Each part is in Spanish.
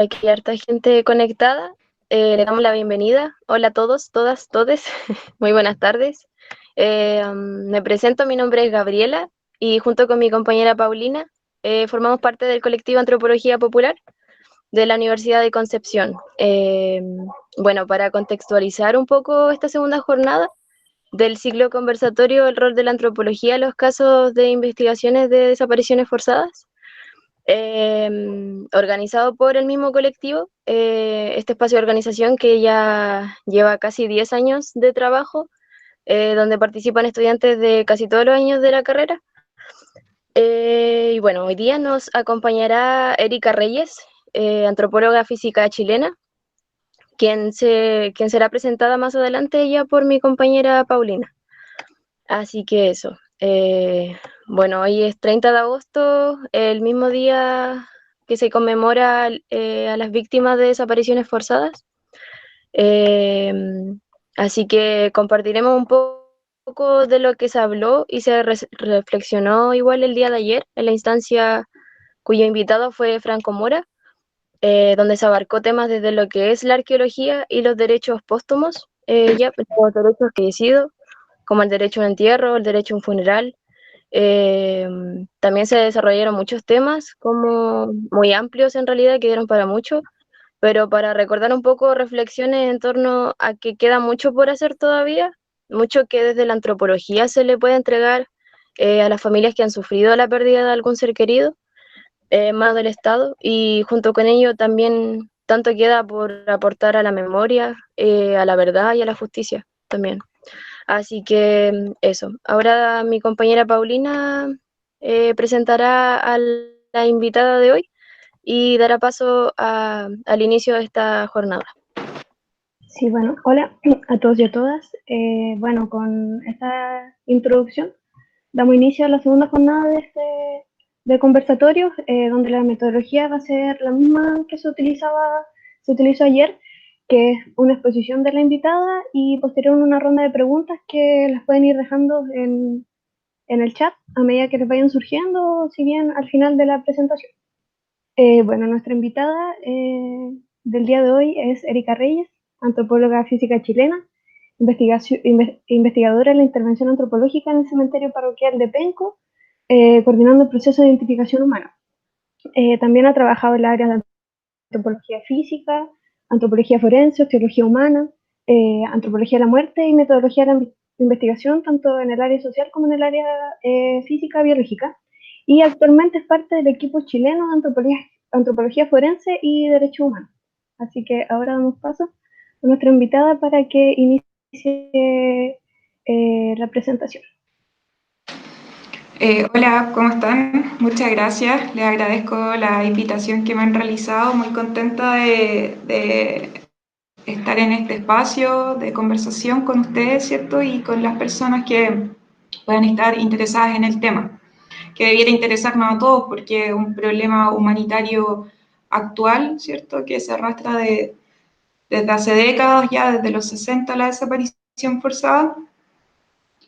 Aquí hay harta gente conectada. Le damos la bienvenida. Hola a todos, todas, todes. Muy buenas tardes. Me presento, mi nombre es Gabriela y junto con mi compañera Paulina formamos parte del colectivo Antropología Popular de la Universidad de Concepción. Bueno, para contextualizar un poco esta segunda jornada del ciclo conversatorio El rol de la antropología en los casos de investigaciones de desapariciones forzadas, organizado por el mismo colectivo, este espacio de organización que ya lleva casi 10 años de trabajo, donde participan estudiantes de casi todos los años de la carrera. Y bueno, hoy día nos acompañará Erika Reyes, antropóloga física chilena, quien será presentada más adelante ya por mi compañera Paulina. Así que eso. Bueno, hoy es 30 de agosto, el mismo día que se conmemora a las víctimas de desapariciones forzadas. Eh, Así que compartiremos un poco de lo que se habló y se reflexionó igual el día de ayer en la instancia cuyo invitado fue Franco Mora, donde se abarcó temas desde lo que es la arqueología y los derechos póstumos, ya los derechos que decido, como el derecho a un entierro, el derecho a un funeral. También se desarrollaron muchos temas, como muy amplios en realidad, que dieron para mucho, pero para recordar un poco reflexiones en torno a que queda mucho por hacer todavía, mucho que desde la antropología se le puede entregar a las familias que han sufrido la pérdida de algún ser querido, más del Estado, y junto con ello también tanto queda por aportar a la memoria, a la verdad y a la justicia también. Así que eso. Ahora mi compañera Paulina presentará a la invitada de hoy y dará paso al inicio de esta jornada. Sí, bueno, hola a todos y a todas. Bueno, con esta introducción damos inicio a la segunda jornada de conversatorios, donde la metodología va a ser la misma que se utilizó ayer, que es una exposición de la invitada y posterior una ronda de preguntas que las pueden ir dejando en el chat a medida que les vayan surgiendo, si bien al final de la presentación. Bueno, nuestra invitada del día de hoy es Erika Reyes, antropóloga física chilena, investigadora en la intervención antropológica en el cementerio parroquial de Penco, coordinando el proceso de identificación humana. También ha trabajado en la área de antropología física, antropología forense, osteología humana, antropología de la muerte y metodología de la investigación, tanto en el área social como en el área física biológica. Y actualmente es parte del equipo chileno de antropología forense y derechos humanos. Así que ahora damos paso a nuestra invitada para que inicie la presentación. Hola, ¿cómo están? Muchas gracias. Les agradezco la invitación que me han realizado. Muy contenta de estar en este espacio de conversación con ustedes, ¿cierto? Y con las personas que puedan estar interesadas en el tema, que debiera interesarnos a todos porque es un problema humanitario actual, ¿cierto? Que se arrastra desde hace décadas, ya desde los 60, la desaparición forzada.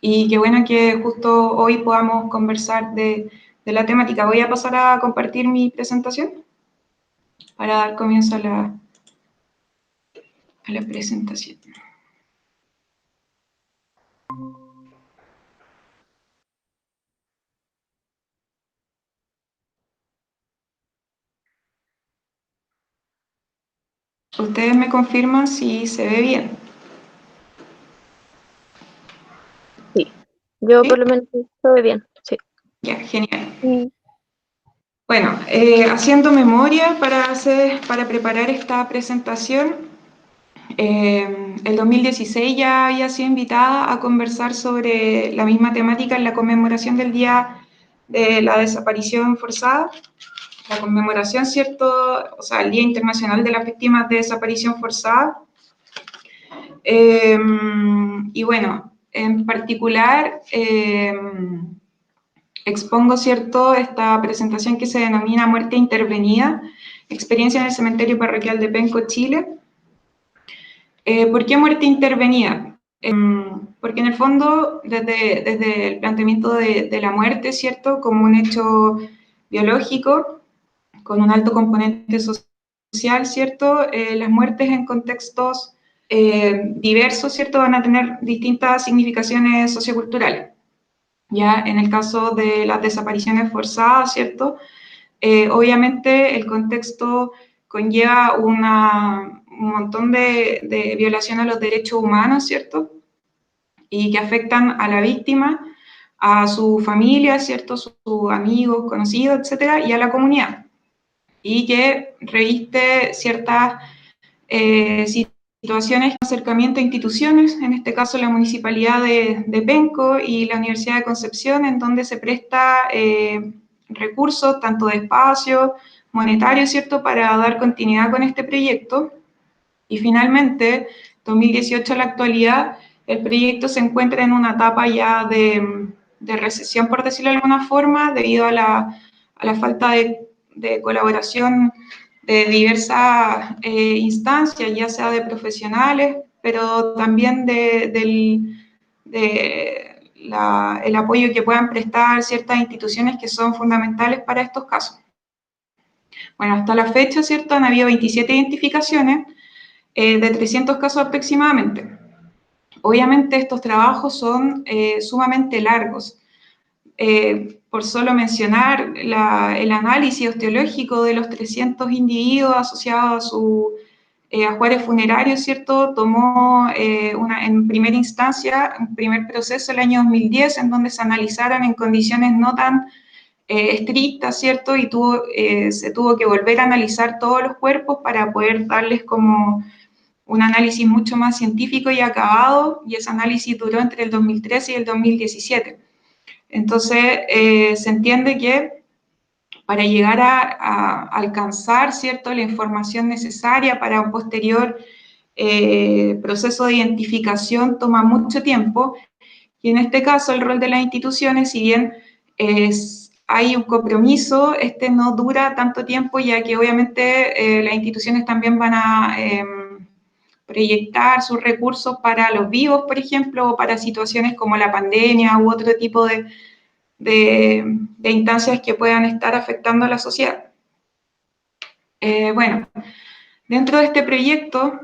Y qué bueno que justo hoy podamos conversar de la temática. Voy a pasar a compartir mi presentación para dar comienzo a la presentación. Ustedes me confirman si se ve bien. Sí, yo ¿Sí? por lo menos estoy bien. Sí. Ya, genial. Sí. Bueno, haciendo memoria para preparar esta presentación, el 2016 ya había sido invitada a conversar sobre la misma temática en la conmemoración del Día de la Desaparición Forzada, la conmemoración, ¿cierto? O sea, el Día Internacional de las Víctimas de Desaparición Forzada. Y bueno, en particular expongo, ¿cierto?, esta presentación que se denomina Muerte Intervenida, experiencia en el cementerio parroquial de Penco, Chile. ¿Por qué muerte intervenida? Porque en el fondo, desde el planteamiento de la muerte, ¿cierto?, como un hecho biológico, con un alto componente social, social, ¿cierto? Las muertes en contextos diversos, ¿cierto? Van a tener distintas significaciones socioculturales. Ya en el caso de las desapariciones forzadas, ¿cierto? Obviamente el contexto conlleva un montón de violación a los derechos humanos, ¿cierto? Y que afectan a la víctima, a su familia, ¿cierto? Sus amigos, conocidos, etcétera, y a la comunidad. Y que reviste ciertas situaciones de acercamiento a instituciones, en este caso la Municipalidad de Penco y la Universidad de Concepción, en donde se presta recursos, tanto de espacio, monetario, ¿cierto?, para dar continuidad con este proyecto. Y finalmente, 2018 a la actualidad, el proyecto se encuentra en una etapa ya de recesión, por decirlo de alguna forma, debido a la falta de colaboración de diversas instancias, ya sea de profesionales, pero también el apoyo que puedan prestar ciertas instituciones que son fundamentales para estos casos. Bueno, hasta la fecha, ¿cierto?, han habido 27 identificaciones de 300 casos aproximadamente. Obviamente estos trabajos son sumamente largos. Por solo mencionar el análisis osteológico de los 300 individuos asociados a sus ajuares funerarios, ¿cierto? Tomó en primera instancia, un primer proceso el año 2010, en donde se analizaron en condiciones no tan estrictas, ¿cierto? Y se tuvo que volver a analizar todos los cuerpos para poder darles como un análisis mucho más científico y acabado, y ese análisis duró entre el 2013 y el 2017. Entonces, se entiende que para llegar a alcanzar, ¿cierto?, la información necesaria para un posterior proceso de identificación toma mucho tiempo, y en este caso el rol de las instituciones, si bien hay un compromiso, este no dura tanto tiempo, ya que obviamente las instituciones también van a proyectar sus recursos para los vivos, por ejemplo, o para situaciones como la pandemia u otro tipo de instancias que puedan estar afectando a la sociedad. Bueno, dentro de este proyecto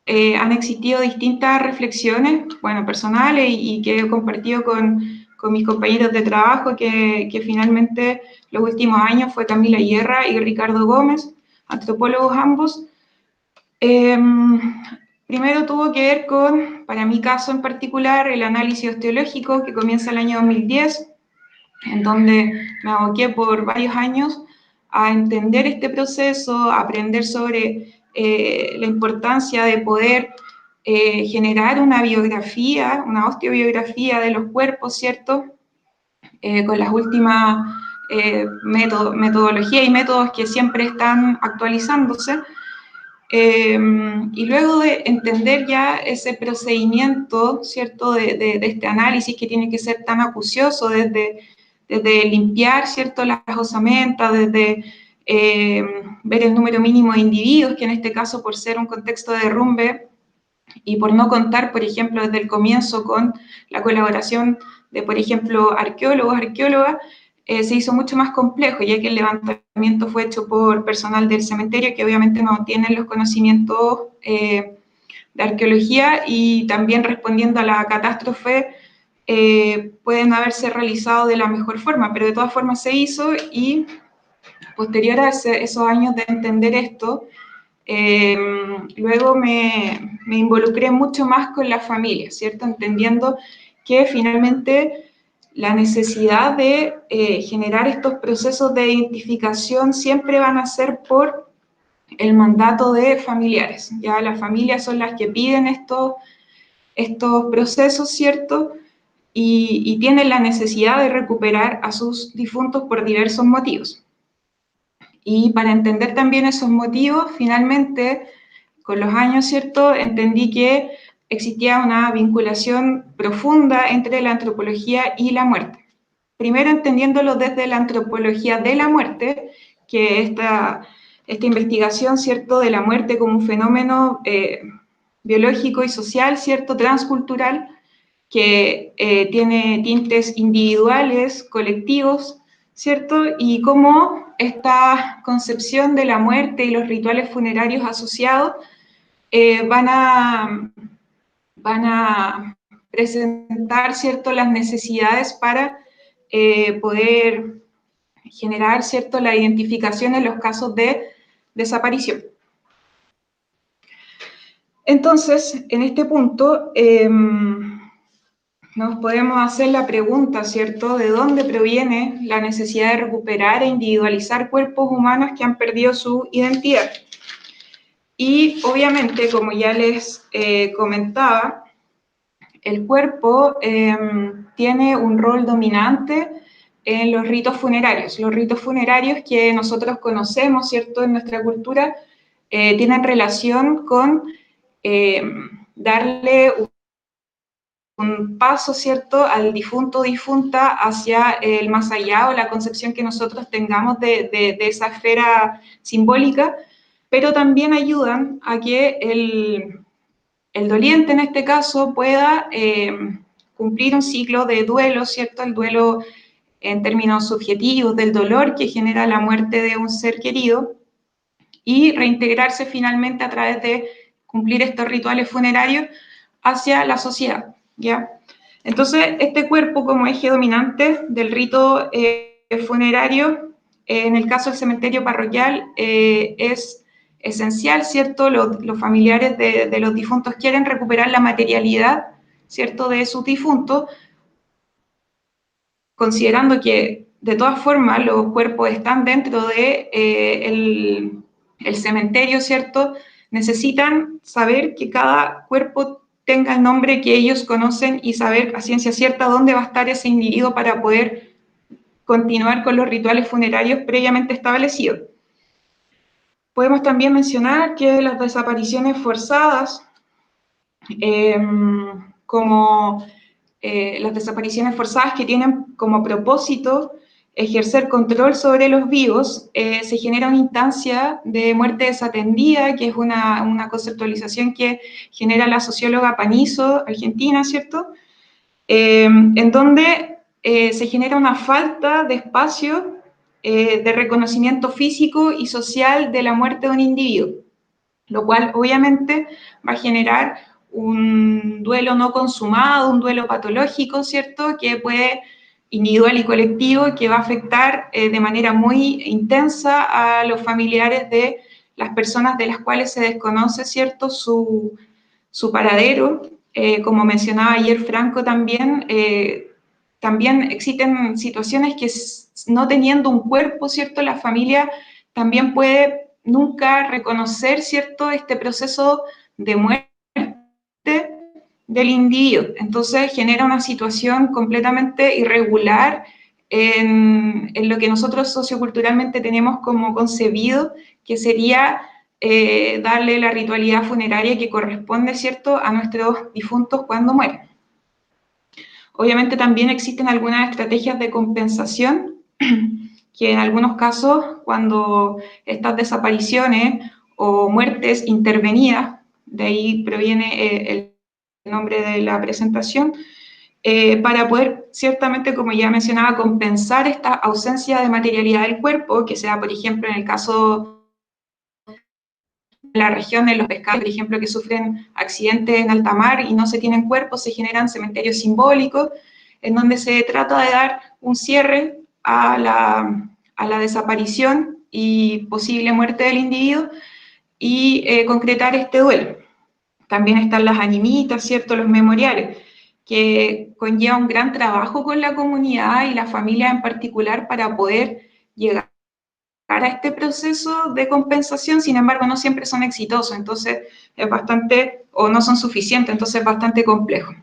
han existido distintas reflexiones, bueno, personales y que he compartido con mis compañeros de trabajo, que finalmente los últimos años fue Camila Guerra y Ricardo Gómez, antropólogos ambos. Primero tuvo que ver con, para mi caso en particular, el análisis osteológico que comienza el año 2010, en donde me aboqué por varios años a entender este proceso, a aprender sobre la importancia de poder generar una biografía, una osteobiografía de los cuerpos, ¿cierto? Con las últimas metodologías y métodos que siempre están actualizándose. Y luego de entender ya ese procedimiento, ¿cierto?, de este análisis que tiene que ser tan acucioso, desde limpiar, ¿cierto?, las osamentas, desde ver el número mínimo de individuos, que en este caso, por ser un contexto de derrumbe y por no contar, por ejemplo, desde el comienzo con la colaboración de, por ejemplo, arqueólogos, arqueólogas, se hizo mucho más complejo, ya que el levantamiento fue hecho por personal del cementerio que obviamente no tienen los conocimientos de arqueología, y también respondiendo a la catástrofe pueden haberse realizado de la mejor forma, pero de todas formas se hizo, y posterior a esos años de entender esto, luego me involucré mucho más con la familia, ¿cierto? Entendiendo que finalmente la necesidad de generar estos procesos de identificación siempre van a ser por el mandato de familiares. Ya las familias son las que piden estos procesos, ¿cierto? Y tienen la necesidad de recuperar a sus difuntos por diversos motivos. Y para entender también esos motivos, finalmente, con los años, ¿cierto?, entendí que existía una vinculación profunda entre la antropología y la muerte. Primero entendiéndolo desde la antropología de la muerte, que esta investigación, ¿cierto?, de la muerte como un fenómeno biológico y social, ¿cierto?, transcultural, que tiene tintes individuales, colectivos, ¿cierto? Y cómo esta concepción de la muerte y los rituales funerarios asociados van a presentar, ¿cierto?, las necesidades para poder generar, ¿cierto?, la identificación en los casos de desaparición. Entonces, en este punto, nos podemos hacer la pregunta, ¿cierto?, ¿de dónde proviene la necesidad de recuperar e individualizar cuerpos humanos que han perdido su identidad? Y obviamente, como ya les comentaba, el cuerpo tiene un rol dominante en los ritos funerarios. Los ritos funerarios que nosotros conocemos, ¿cierto?, en nuestra cultura, tienen relación con darle un paso, ¿cierto?, al difunto o difunta hacia el más allá, o la concepción que nosotros tengamos de esa esfera simbólica, pero también ayudan a que el doliente, en este caso, pueda cumplir un ciclo de duelo, ¿cierto? El duelo en términos subjetivos del dolor que genera la muerte de un ser querido, y reintegrarse finalmente a través de cumplir estos rituales funerarios hacia la sociedad, ¿ya? Entonces, este cuerpo como eje dominante del rito funerario, en el caso del cementerio parroquial, es esencial, ¿cierto? Los familiares de los difuntos quieren recuperar la materialidad, ¿cierto?, de sus difuntos, considerando que de todas formas los cuerpos están dentro de el cementerio, ¿cierto? Necesitan saber que cada cuerpo tenga el nombre que ellos conocen y saber a ciencia cierta dónde va a estar ese individuo para poder continuar con los rituales funerarios previamente establecidos. Podemos también mencionar que las desapariciones forzadas, como las desapariciones forzadas que tienen como propósito ejercer control sobre los vivos, se genera una instancia de muerte desatendida, que es una conceptualización que genera la socióloga Panizo, argentina, ¿cierto? En donde se genera una falta de espacio de reconocimiento físico y social de la muerte de un individuo, lo cual obviamente va a generar un duelo no consumado, un duelo patológico, ¿cierto?, que puede, individual y colectivo, que va a afectar de manera muy intensa a los familiares de las personas de las cuales se desconoce, ¿cierto?, su paradero. Como mencionaba ayer Franco también, también existen situaciones que no teniendo un cuerpo, ¿cierto?, la familia también puede nunca reconocer, ¿cierto?, este proceso de muerte del individuo. Entonces genera una situación completamente irregular en lo que nosotros socioculturalmente tenemos como concebido, que sería darle la ritualidad funeraria que corresponde, ¿cierto?, a nuestros difuntos cuando mueren. Obviamente también existen algunas estrategias de compensación que en algunos casos, cuando estas desapariciones o muertes intervenidas, de ahí proviene el nombre de la presentación, para poder, ciertamente, como ya mencionaba, compensar esta ausencia de materialidad del cuerpo, que sea, por ejemplo, en el caso de la región de los pescados, por ejemplo, que sufren accidentes en alta mar y no se tienen cuerpos, se generan cementerios simbólicos, en donde se trata de dar un cierre a la desaparición y posible muerte del individuo y concretar este duelo. También están las animitas, ¿cierto?, los memoriales, que conlleva un gran trabajo con la comunidad y la familia en particular para poder llegar a este proceso de compensación. Sin embargo, no siempre son exitosos, entonces es bastante, o no son suficientes, entonces es bastante complejo.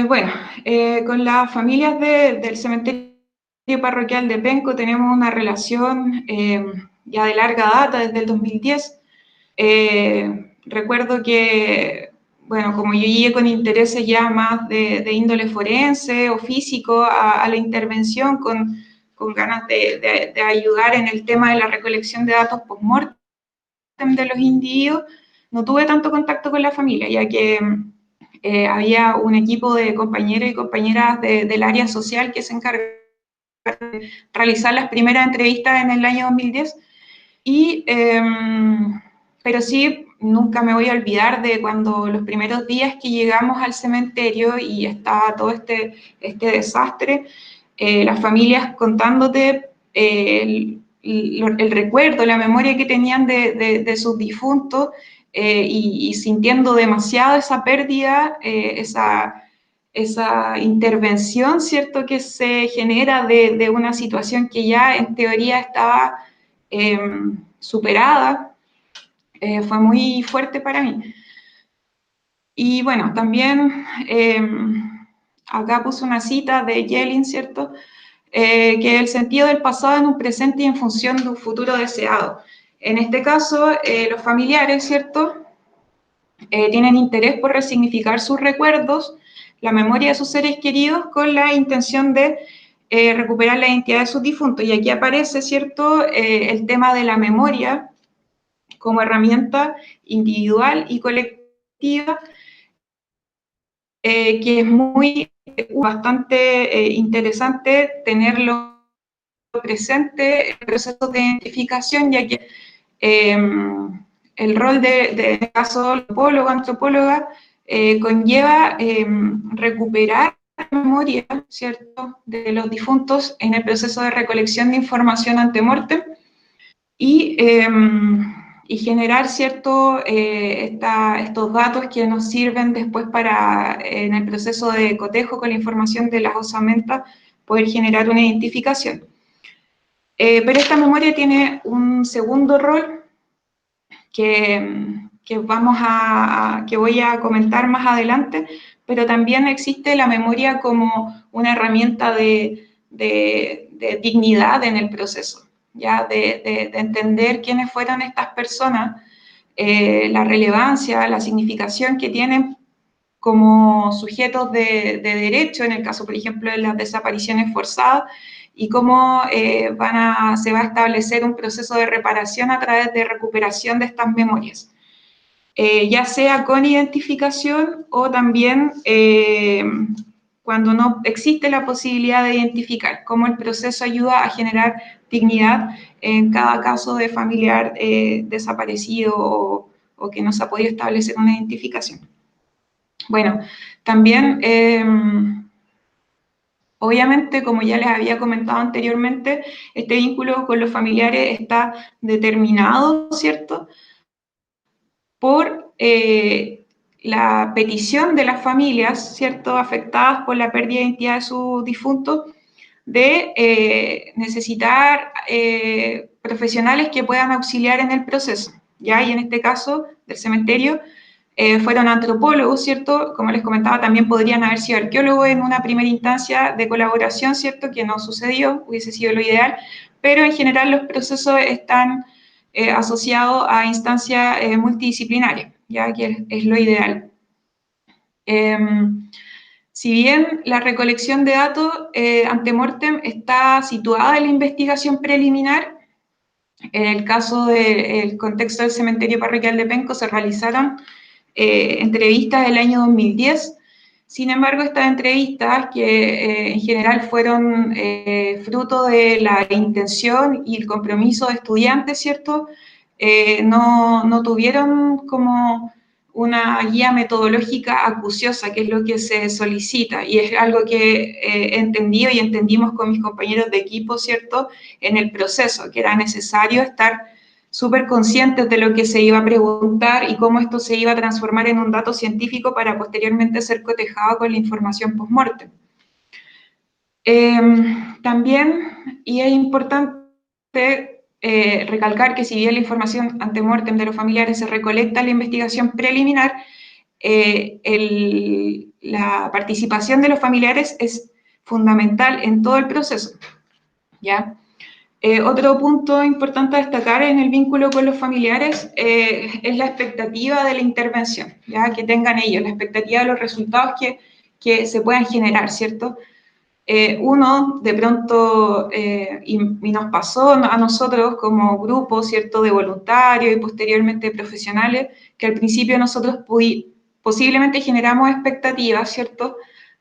Bueno, con las familias del cementerio parroquial de Penco tenemos una relación ya de larga data, desde el 2010. Recuerdo que, bueno, como yo llegué con intereses ya más de índole forense o físico a la intervención, con ganas de ayudar en el tema de la recolección de datos post-mortem de los individuos, no tuve tanto contacto con la familia, ya que había un equipo de compañeros y compañeras del área social que se encargaba realizar las primeras entrevistas en el año 2010, pero sí, nunca me voy a olvidar de cuando los primeros días que llegamos al cementerio y estaba todo este desastre, las familias contándote el recuerdo, la memoria que tenían de sus difuntos, y sintiendo demasiado esa pérdida, esa intervención, ¿cierto?, que se genera de una situación que ya en teoría estaba superada, fue muy fuerte para mí. Y bueno, también acá puse una cita de Yelin, ¿cierto?, que el sentido del pasado en un presente y en función de un futuro deseado. En este caso, los familiares, ¿cierto?, tienen interés por resignificar sus recuerdos, la memoria de sus seres queridos, con la intención de recuperar la identidad de sus difuntos. Y aquí aparece, ¿cierto?, el tema de la memoria como herramienta individual y colectiva, que es bastante interesante tenerlo presente en el proceso de identificación, ya que el rol en este caso, antropólogo, antropóloga, conlleva recuperar la memoria, ¿cierto?, de los difuntos en el proceso de recolección de información ante muerte y generar, ¿cierto?, estos datos que nos sirven después para, en el proceso de cotejo con la información de las osamentas, poder generar una identificación. Pero esta memoria tiene un segundo rol que voy a comentar más adelante, pero también existe la memoria como una herramienta de dignidad en el proceso, ¿ya? De entender quiénes fueron estas personas, la relevancia, la significación que tienen como sujetos de derecho, en el caso, por ejemplo, de las desapariciones forzadas, y cómo se va a establecer un proceso de reparación a través de recuperación de estas memorias, ya sea con identificación o también cuando no existe la posibilidad de identificar, cómo el proceso ayuda a generar dignidad en cada caso de familiar desaparecido o que no se ha podido establecer una identificación. Bueno, también, obviamente, como ya les había comentado anteriormente, este vínculo con los familiares está determinado, ¿cierto?, por la petición de las familias, ¿cierto?, afectadas por la pérdida de identidad de sus difuntos, de necesitar profesionales que puedan auxiliar en el proceso, ¿ya? Y en este caso, del cementerio, fueron antropólogos, ¿cierto? Como les comentaba, también podrían haber sido arqueólogos en una primera instancia de colaboración, ¿cierto?, que no sucedió, hubiese sido lo ideal, pero en general los procesos están asociados a instancias multidisciplinarias, ya que es lo ideal. Si bien la recolección de datos ante mortem está situada en la investigación preliminar, en el caso del contexto del cementerio parroquial de Penco se realizaron entrevistas del año 2010. Sin embargo, estas entrevistas, que en general fueron fruto de la intención y el compromiso de estudiantes, ¿cierto?, no tuvieron como una guía metodológica acuciosa, que es lo que se solicita, y es algo que he entendido y entendimos con mis compañeros de equipo, ¿cierto?, en el proceso, que era necesario estar súper conscientes de lo que se iba a preguntar y cómo esto se iba a transformar en un dato científico para posteriormente ser cotejado con la información post-mortem. También, y es importante recalcar que si bien la información ante mortem de los familiares se recolecta en la investigación preliminar, la participación de los familiares es fundamental en todo el proceso, ¿ya? Otro punto importante a destacar en el vínculo con los familiares es la expectativa de la intervención, ¿ya?, que tengan ellos, la expectativa de los resultados que se puedan generar, ¿cierto? Uno, de pronto, y nos pasó a nosotros como grupo, ¿cierto?, de voluntarios y posteriormente profesionales, que al principio nosotros posiblemente generamos expectativas, ¿cierto?,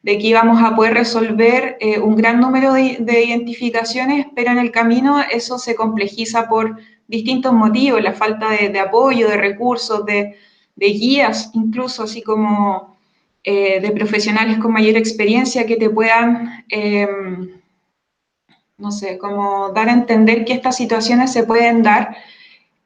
de que íbamos a poder resolver un gran número de identificaciones, pero en el camino eso se complejiza por distintos motivos, la falta de apoyo, de recursos, de guías, incluso así como de profesionales con mayor experiencia que te puedan, no sé, como dar a entender que estas situaciones se pueden dar,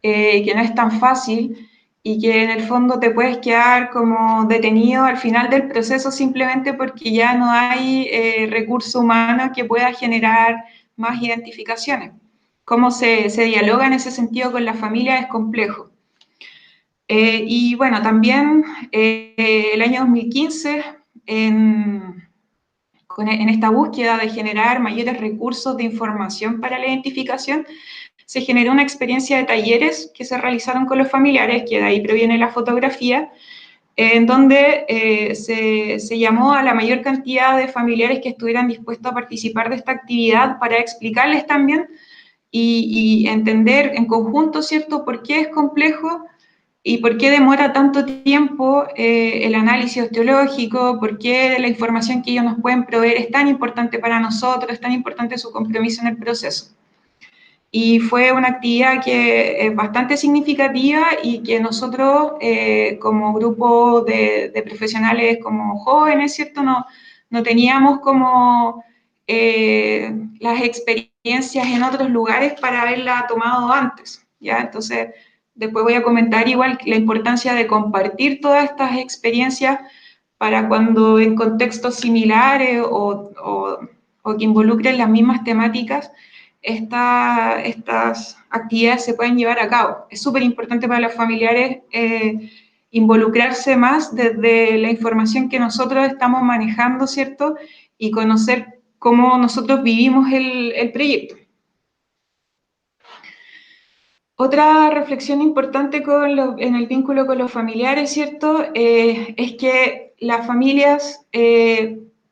que no es tan fácil y que en el fondo te puedes quedar como detenido al final del proceso simplemente porque ya no hay recurso humano que pueda generar más identificaciones. Cómo se dialoga en ese sentido con la familia es complejo. Y bueno, también el año 2015, en esta búsqueda de generar mayores recursos de información para la identificación, se generó una experiencia de talleres que se realizaron con los familiares, que de ahí proviene la fotografía, en donde se llamó a la mayor cantidad de familiares que estuvieran dispuestos a participar de esta actividad para explicarles también y entender en conjunto, ¿cierto?, por qué es complejo y por qué demora tanto tiempo el análisis osteológico, por qué la información que ellos nos pueden proveer es tan importante para nosotros, es tan importante su compromiso en el proceso. Y fue una actividad que es bastante significativa y que nosotros, como grupo de profesionales como jóvenes, ¿cierto?, no teníamos como las experiencias en otros lugares para haberla tomado antes, ¿ya? Entonces, después voy a comentar igual la importancia de compartir todas estas experiencias para cuando en contextos similares o que involucren las mismas temáticas, estas actividades se pueden llevar a cabo. Es súper importante para los familiares involucrarse más desde la información que nosotros estamos manejando, ¿cierto? Y conocer cómo nosotros vivimos el proyecto. Otra reflexión importante en el vínculo con los familiares, ¿cierto? Es que las familias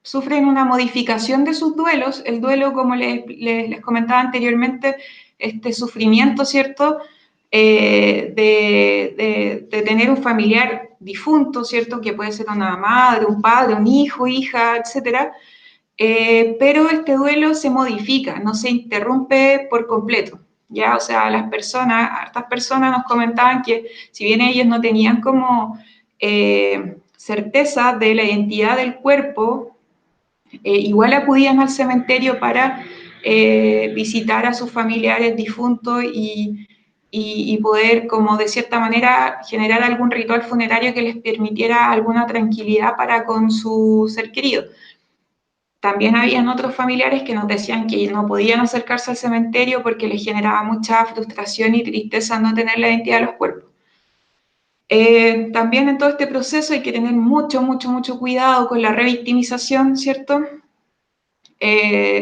sufren una modificación de sus duelos. El duelo, como les comentaba anteriormente, este sufrimiento, ¿cierto?, de tener un familiar difunto, ¿cierto?, que puede ser una madre, un padre, un hijo, hija, etcétera. Pero este duelo se modifica, no se interrumpe por completo, ¿ya? O sea, hartas personas nos comentaban que si bien ellos no tenían como certeza de la identidad del cuerpo, igual acudían al cementerio para visitar a sus familiares difuntos y poder, como de cierta manera, generar algún ritual funerario que les permitiera alguna tranquilidad para con su ser querido. También habían otros familiares que nos decían que no podían acercarse al cementerio porque les generaba mucha frustración y tristeza no tener la identidad de los cuerpos. También en todo este proceso hay que tener mucho cuidado con la revictimización, ¿cierto?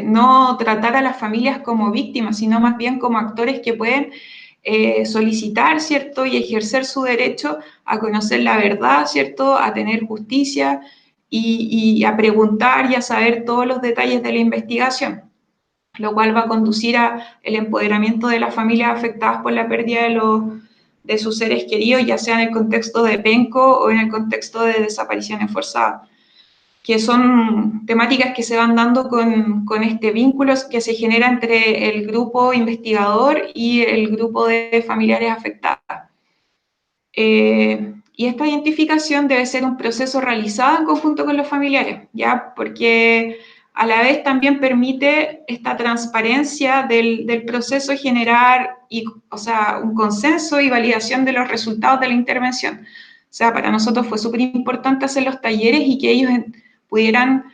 No tratar a las familias como víctimas, sino más bien como actores que pueden solicitar, ¿cierto?, y ejercer su derecho a conocer la verdad, ¿cierto?, a tener justicia y a preguntar y a saber todos los detalles de la investigación, lo cual va a conducir al empoderamiento de las familias afectadas por la pérdida de sus seres queridos, ya sea en el contexto de penco o en el contexto de desapariciones forzadas, que son temáticas que se van dando con este vínculo que se genera entre el grupo investigador y el grupo de familiares afectadas. Y esta identificación debe ser un proceso realizado en conjunto con los familiares, ¿ya? Porque a la vez también permite esta transparencia del proceso generar un consenso y validación de los resultados de la intervención. O sea, para nosotros fue súper importante hacer los talleres y que ellos pudieran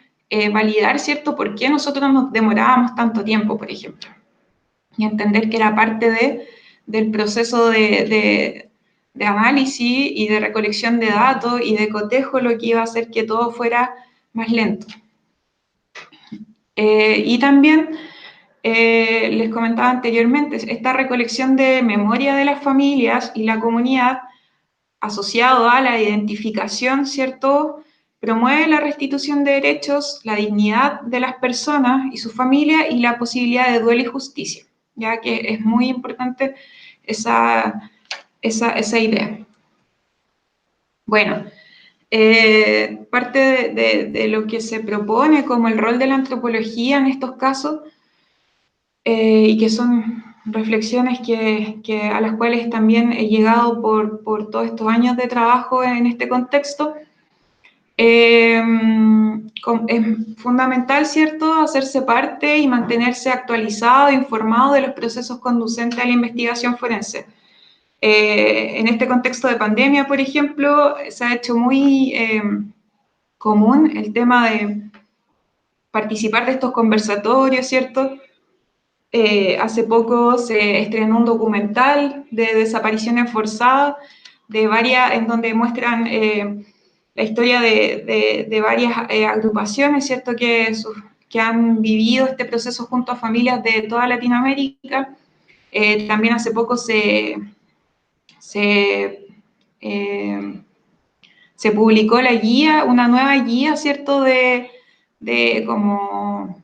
validar, ¿cierto?, por qué nosotros nos demorábamos tanto tiempo, por ejemplo. Y entender que era parte del proceso de análisis y de recolección de datos y de cotejo lo que iba a hacer que todo fuera más lento. Y también, les comentaba anteriormente, esta recolección de memoria de las familias y la comunidad asociado a la identificación, ¿cierto?, promueve la restitución de derechos, la dignidad de las personas y su familia y la posibilidad de duelo y justicia, ya que es muy importante esa idea. Bueno, parte de lo que se propone como el rol de la antropología en estos casos, y que son reflexiones a las cuales también he llegado por todos estos años de trabajo en este contexto. Es fundamental, ¿cierto?, hacerse parte y mantenerse actualizado, informado de los procesos conducentes a la investigación forense. En este contexto de pandemia, por ejemplo, se ha hecho muy común el tema de participar de estos conversatorios, ¿cierto? Hace poco se estrenó un documental de desapariciones forzadas, en donde muestran la historia de varias agrupaciones, ¿cierto?, que han vivido este proceso junto a familias de toda Latinoamérica. También hace poco se publicó la guía, una nueva guía, ¿cierto?, de como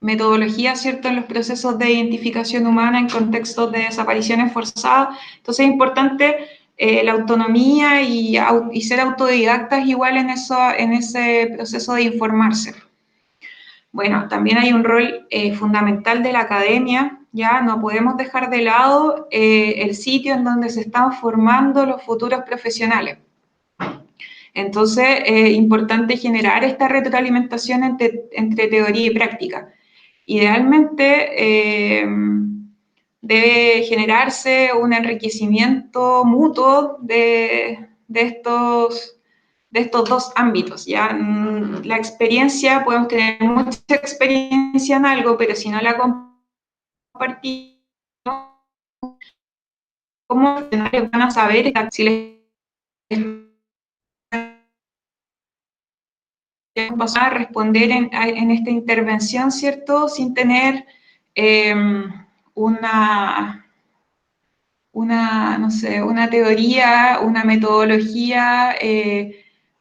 metodología, ¿cierto?, en los procesos de identificación humana en contextos de desapariciones forzadas. Entonces es importante la autonomía y ser autodidactas igual en ese proceso de informarse. Bueno, también hay un rol fundamental de la academia, ya no podemos dejar de lado el sitio en donde se están formando los futuros profesionales. Entonces, es importante generar esta retroalimentación entre teoría y práctica. Idealmente, debe generarse un enriquecimiento mutuo de estos dos ámbitos, ¿ya? La experiencia, podemos tener mucha experiencia en algo, pero si no la compartimos, ¿cómo van a saber si les pasar a responder en esta intervención, ¿cierto?, sin tener no sé, una teoría, una metodología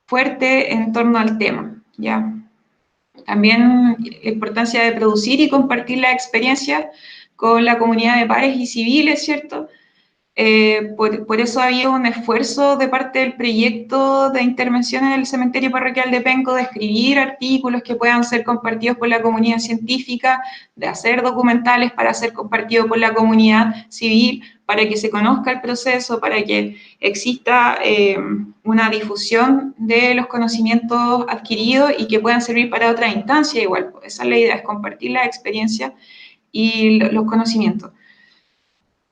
fuerte en torno al tema, ¿ya? También la importancia de producir y compartir la experiencia con la comunidad de pares y civiles, ¿cierto? Por eso había un esfuerzo de parte del proyecto de intervención en el cementerio parroquial de Penco de escribir artículos que puedan ser compartidos por la comunidad científica, de hacer documentales para ser compartidos por la comunidad civil, para que se conozca el proceso, para que exista una difusión de los conocimientos adquiridos y que puedan servir para otra instancia igual. Esa es la idea, es compartir la experiencia y los conocimientos.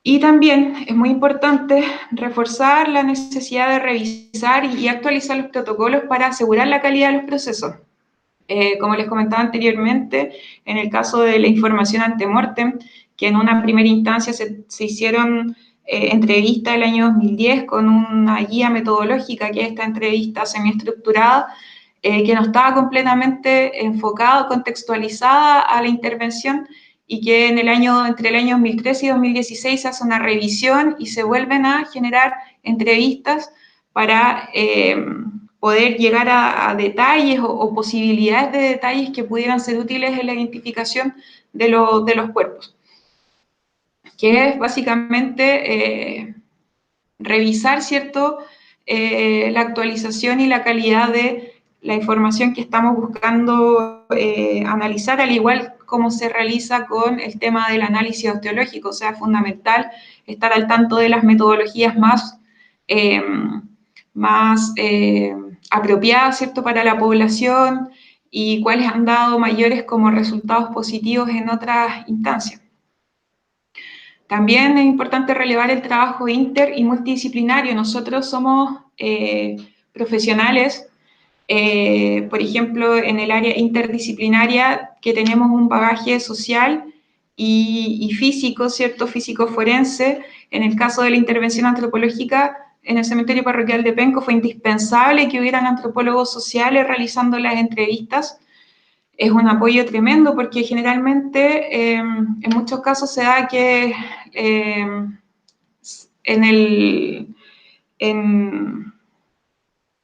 Y también es muy importante reforzar la necesidad de revisar y actualizar los protocolos para asegurar la calidad de los procesos. Como les comentaba anteriormente, en el caso de la información ante mortem, que en una primera instancia se hicieron entrevistas el año 2010 con una guía metodológica, que es esta entrevista semiestructurada, que no estaba completamente enfocada, contextualizada a la intervención, y que entre el año 2013 y 2016 se hace una revisión y se vuelven a generar entrevistas para poder llegar a detalles o posibilidades de detalles que pudieran ser útiles en la identificación de los cuerpos, que es básicamente revisar, ¿cierto?, la actualización y la calidad de la información que estamos buscando analizar, al igual como se realiza con el tema del análisis osteológico. O sea, es fundamental estar al tanto de las metodologías más apropiadas, ¿cierto?, para la población y cuáles han dado mayores como resultados positivos en otras instancias. También es importante relevar el trabajo inter y multidisciplinario. Nosotros somos profesionales, por ejemplo, en el área interdisciplinaria, que tenemos un bagaje social y físico, ¿cierto?, físico forense. En el caso de la intervención antropológica, en el cementerio parroquial de Penco fue indispensable que hubieran antropólogos sociales realizando las entrevistas. Es un apoyo tremendo porque generalmente en muchos casos se da que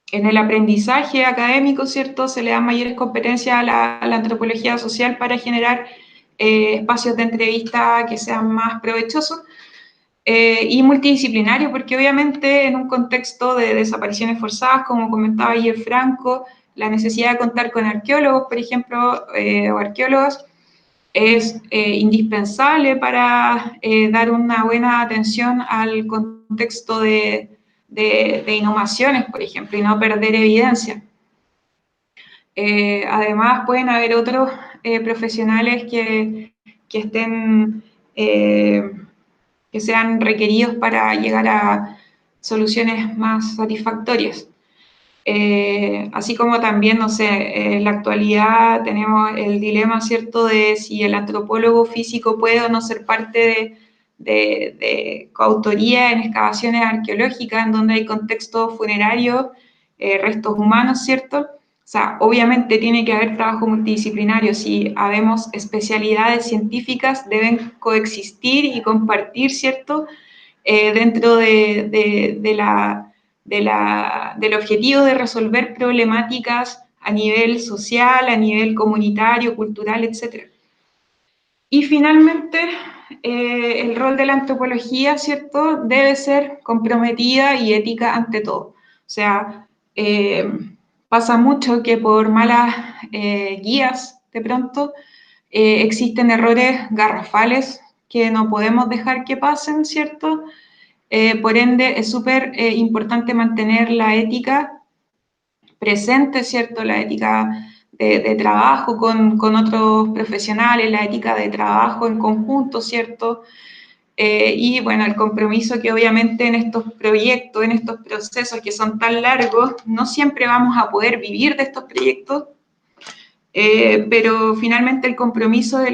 en el aprendizaje académico, ¿cierto?, se le dan mayores competencias a la antropología social para generar espacios de entrevista que sean más provechosos. y multidisciplinario, porque obviamente en un contexto de desapariciones forzadas, como comentaba ayer Franco, la necesidad de contar con arqueólogos, por ejemplo, o arqueólogas, es indispensable para dar una buena atención al contexto de inhumaciones, por ejemplo, y no perder evidencia. Además, pueden haber otros profesionales que estén, que sean requeridos para llegar a soluciones más satisfactorias. Así como también, no sé, en la actualidad tenemos el dilema, ¿cierto?, de si el antropólogo físico puede o no ser parte de coautoría en excavaciones arqueológicas, en donde hay contextos funerarios, restos humanos, ¿cierto? O sea, obviamente tiene que haber trabajo multidisciplinario. Si habemos especialidades científicas, deben coexistir y compartir, ¿cierto?, dentro del objetivo de resolver problemáticas a nivel social, a nivel comunitario, cultural, etc. Y finalmente, el rol de la antropología, ¿cierto?, debe ser comprometida y ética ante todo. O sea, pasa mucho que por malas guías, de pronto, existen errores garrafales que no podemos dejar que pasen, ¿cierto? Por ende, es súper importante mantener la ética presente, ¿cierto? La ética de trabajo con otros profesionales, la ética de trabajo en conjunto, ¿cierto? Y bueno, el compromiso que obviamente en estos proyectos, en estos procesos que son tan largos, no siempre vamos a poder vivir de estos proyectos, pero finalmente el compromiso es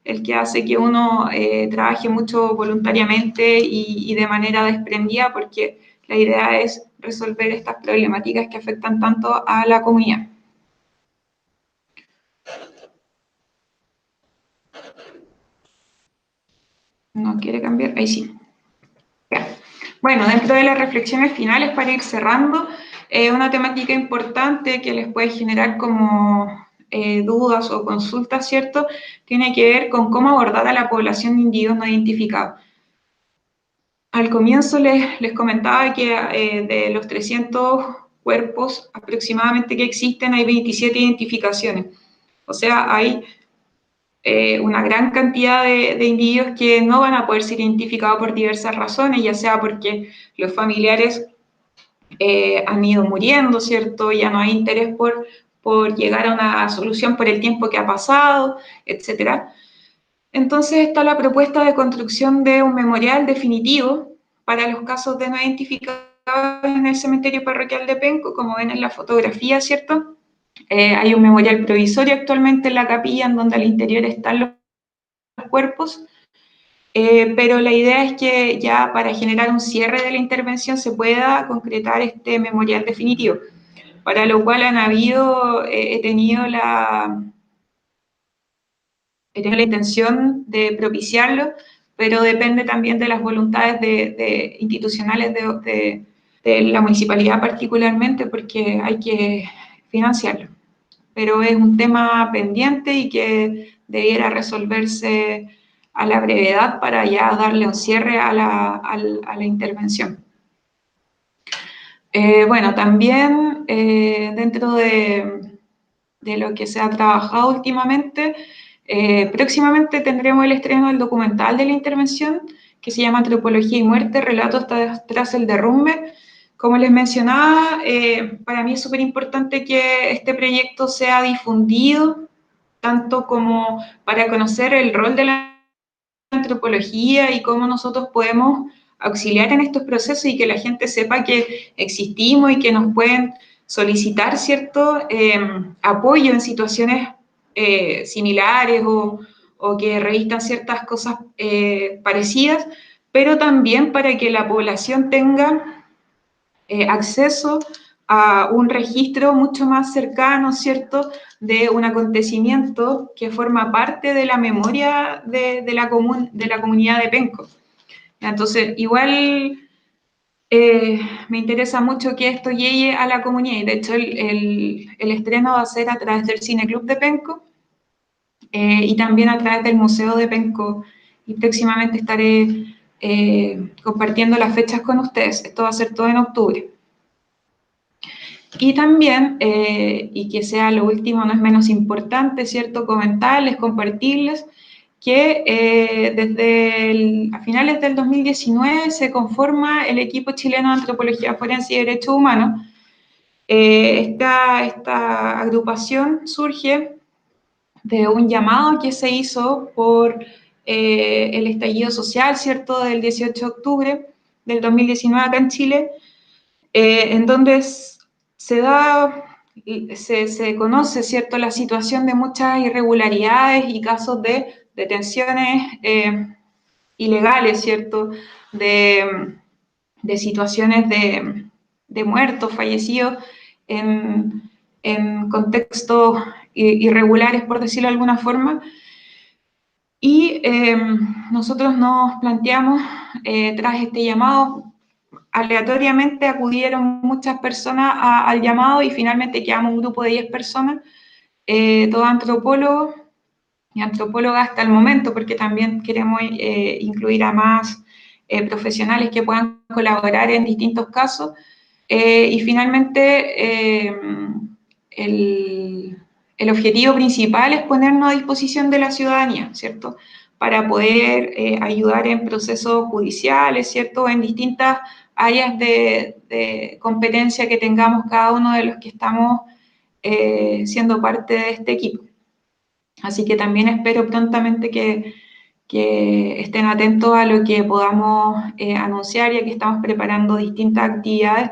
el que hace que uno trabaje mucho voluntariamente y de manera desprendida, porque la idea es resolver estas problemáticas que afectan tanto a la comunidad. ¿No quiere cambiar? Ahí sí. Bueno, dentro de las reflexiones finales, para ir cerrando, una temática importante que les puede generar como dudas o consultas, ¿cierto?, tiene que ver con cómo abordar a la población de individuos no identificados. Al comienzo les comentaba que de los 300 cuerpos aproximadamente que existen, hay 27 identificaciones. O sea, hay una gran cantidad de individuos que no van a poder ser identificados por diversas razones, ya sea porque los familiares han ido muriendo, ¿cierto? Ya no hay interés por llegar a una solución por el tiempo que ha pasado, etcétera. Entonces está la propuesta de construcción de un memorial definitivo para los casos de no identificados en el cementerio parroquial de Penco, como ven en la fotografía, ¿cierto? Hay un memorial provisorio actualmente en la capilla, en donde al interior están los cuerpos, pero la idea es que ya para generar un cierre de la intervención se pueda concretar este memorial definitivo, para lo cual he tenido la intención de propiciarlo, pero depende también de las voluntades institucionales de la municipalidad particularmente, porque hay que financiarlo. Pero es un tema pendiente y que debiera resolverse a la brevedad para ya darle un cierre a la intervención. Bueno, también dentro de lo que se ha trabajado últimamente, próximamente tendremos el estreno del documental de la intervención, que se llama Antropología y Muerte, Relatos tras el derrumbe. Como les mencionaba, para mí es súper importante que este proyecto sea difundido, tanto como para conocer el rol de la antropología y cómo nosotros podemos auxiliar en estos procesos y que la gente sepa que existimos y que nos pueden solicitar cierto apoyo en situaciones similares o que revistan ciertas cosas parecidas, pero también para que la población tenga acceso a un registro mucho más cercano, ¿cierto?, de un acontecimiento que forma parte de la memoria de la comunidad de Penco. Entonces, igual me interesa mucho que esto llegue a la comunidad, y de hecho el estreno va a ser a través del Cineclub de Penco y también a través del Museo de Penco, y próximamente estaré compartiendo las fechas con ustedes. Esto va a ser todo en octubre. Y también, y que sea lo último, no es menos importante, ¿cierto?, comentarles, compartirles, que a finales del 2019 se conforma el equipo chileno de Antropología Forense y Derechos Humanos. Esta agrupación surge de un llamado que se hizo por el estallido social, ¿cierto?, del 18 de octubre del 2019 acá en Chile, en donde se conoce, ¿cierto?, la situación de muchas irregularidades y casos de detenciones ilegales, ¿cierto?, de situaciones de muertos, fallecidos en contextos irregulares, por decirlo de alguna forma. Y nosotros nos planteamos, tras este llamado, aleatoriamente acudieron muchas personas al llamado y finalmente quedamos un grupo de 10 personas, todos antropólogos y antropólogas hasta el momento, porque también queremos incluir a más profesionales que puedan colaborar en distintos casos. Y finalmente, el objetivo principal es ponernos a disposición de la ciudadanía, ¿cierto?, para poder ayudar en procesos judiciales, ¿cierto?, en distintas áreas de competencia que tengamos cada uno de los que estamos siendo parte de este equipo. Así que también espero prontamente que estén atentos a lo que podamos anunciar, ya que estamos preparando distintas actividades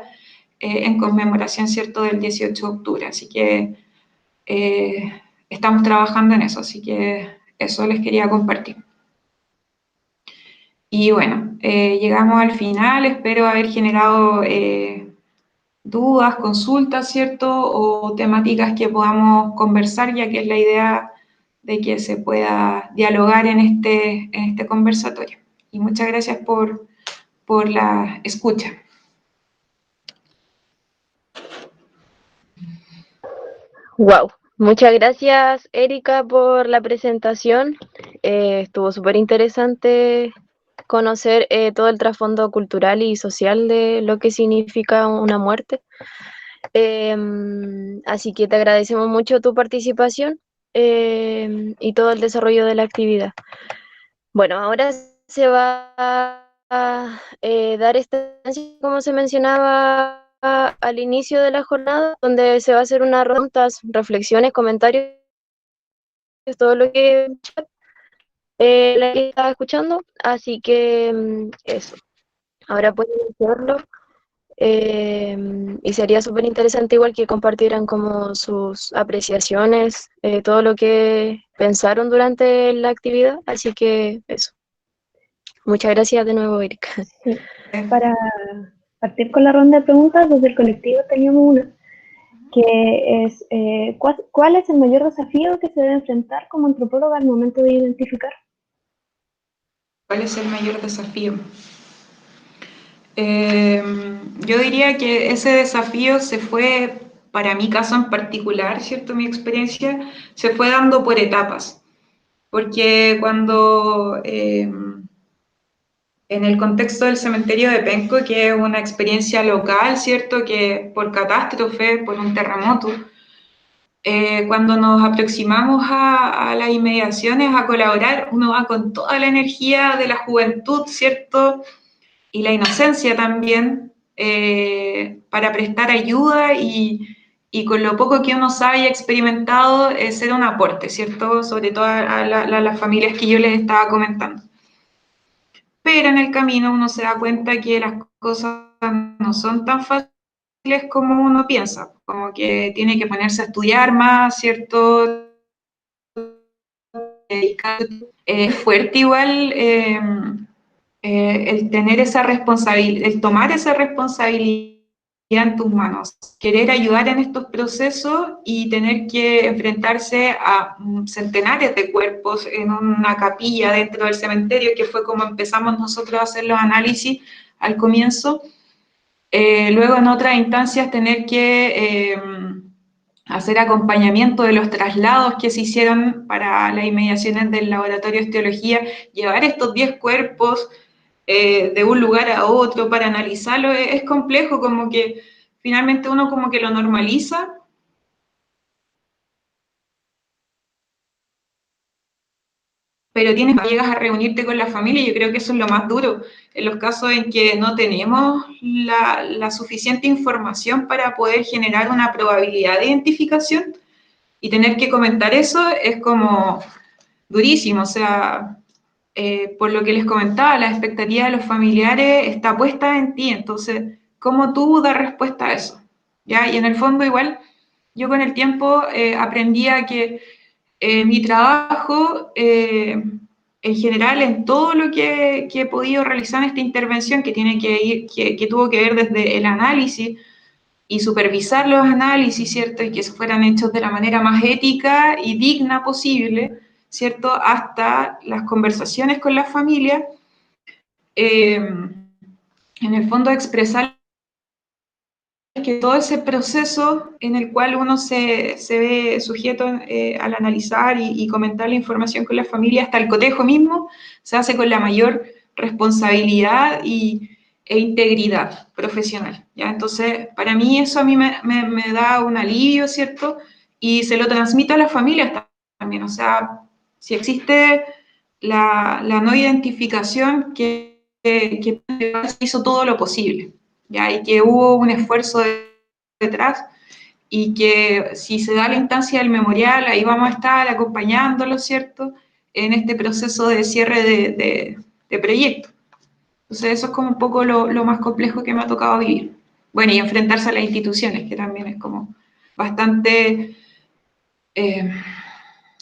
en conmemoración, ¿cierto?, del 18 de octubre. Así que estamos trabajando en eso, así que eso les quería compartir. Y bueno, llegamos al final, espero haber generado dudas, consultas, ¿cierto?, o temáticas que podamos conversar, ya que es la idea de que se pueda dialogar en este conversatorio. Y muchas gracias por la escucha. Wow, muchas gracias Erika por la presentación. Estuvo súper interesante conocer todo el trasfondo cultural y social de lo que significa una muerte. Así que te agradecemos mucho tu participación y todo el desarrollo de la actividad. Bueno, ahora se va a dar esta, como se mencionaba al inicio de la jornada, donde se va a hacer una ronda, reflexiones, comentarios, todo lo que la que estaba escuchando. Así que eso, ahora pueden hacerlo. Y sería súper interesante igual que compartieran como sus apreciaciones, todo lo que pensaron durante la actividad. Así que eso. Muchas gracias de nuevo, Erika. Sí. Para partir con la ronda de preguntas, desde el colectivo teníamos una, que es, ¿cuál es el mayor desafío que se debe enfrentar como antropóloga al momento de identificar? ¿Cuál es el mayor desafío? Yo diría que ese desafío se fue, para mi caso en particular, ¿cierto?, mi experiencia, se fue dando por etapas. Porque cuando, en el contexto del cementerio de Penco, que es una experiencia local, ¿cierto?, que por catástrofe, por un terremoto, cuando nos aproximamos a las inmediaciones a colaborar, uno va con toda la energía de la juventud, ¿cierto?, y la inocencia también, para prestar ayuda y con lo poco que uno sabe y ha experimentado, ser un aporte, ¿cierto?, sobre todo a las familias que yo les estaba comentando. Pero en el camino uno se da cuenta que las cosas no son tan fáciles como uno piensa, como que tiene que ponerse a estudiar más, ¿cierto?, es fuerte igual el tener esa responsabilidad, el tomar esa responsabilidad en tus manos, querer ayudar en estos procesos y tener que enfrentarse a centenares de cuerpos en una capilla dentro del cementerio, que fue como empezamos nosotros a hacer los análisis al comienzo. Luego en otras instancias tener que hacer acompañamiento de los traslados que se hicieron para las inmediaciones del laboratorio de osteología, llevar estos 10 cuerpos de un lugar a otro para analizarlo, es complejo, como que finalmente uno como que lo normaliza. Pero llegas a reunirte con la familia, y yo creo que eso es lo más duro, en los casos en que no tenemos la suficiente información para poder generar una probabilidad de identificación, y tener que comentar eso es como durísimo, o sea, por lo que les comentaba, la expectativa de los familiares está puesta en ti, entonces, ¿cómo tú das respuesta a eso? ¿Ya? Y en el fondo igual, yo con el tiempo aprendí a que mi trabajo, en general, en todo lo que he podido realizar en esta intervención, que, tiene que, ir, que tuvo que ver desde el análisis y supervisar los análisis, ¿cierto? Y que fueran hechos de la manera más ética y digna posible, ¿cierto? Hasta las conversaciones con la familia, en el fondo expresar que todo ese proceso en el cual uno se ve sujeto al analizar y comentar la información con la familia, hasta el cotejo mismo, se hace con la mayor responsabilidad e integridad profesional, ¿ya? Entonces, para mí eso a mí me da un alivio, ¿cierto? Y se lo transmito a las familias también, o sea, si existe la no identificación, que hizo todo lo posible, ¿ya? Y que hubo un esfuerzo detrás, y que si se da la instancia del memorial, ahí vamos a estar acompañándolo, ¿cierto?, en este proceso de cierre de proyecto. Entonces eso es como un poco lo más complejo que me ha tocado vivir. Bueno, y enfrentarse a las instituciones, que también es como bastante...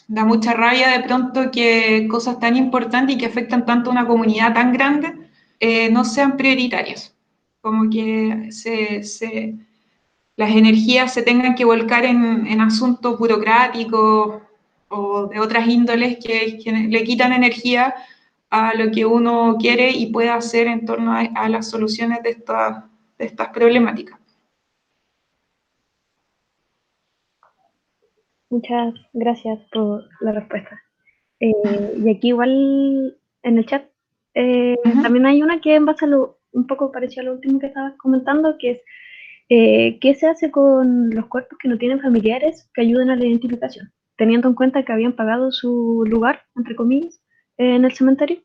da mucha rabia de pronto que cosas tan importantes y que afectan tanto a una comunidad tan grande no sean prioritarias. Como que las energías se tengan que volcar en asuntos burocráticos o de otras índoles que le quitan energía a lo que uno quiere y puede hacer en torno a las soluciones de estas problemáticas. Muchas gracias por la respuesta. Y aquí igual en el chat también hay una que en base a un poco parecía a lo último que estabas comentando, que es ¿qué se hace con los cuerpos que no tienen familiares que ayuden a la identificación? Teniendo en cuenta que habían pagado su lugar, entre comillas, en el cementerio.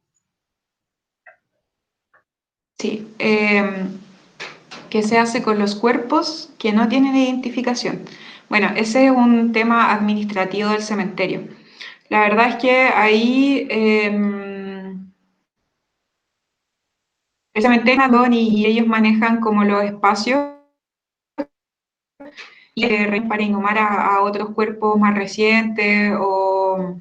Sí. ¿Qué se hace con los cuerpos que no tienen identificación? Bueno, ese es un tema administrativo del cementerio. La verdad es que ahí el cementerio y ellos manejan como los espacios para inhumar a otros cuerpos más recientes o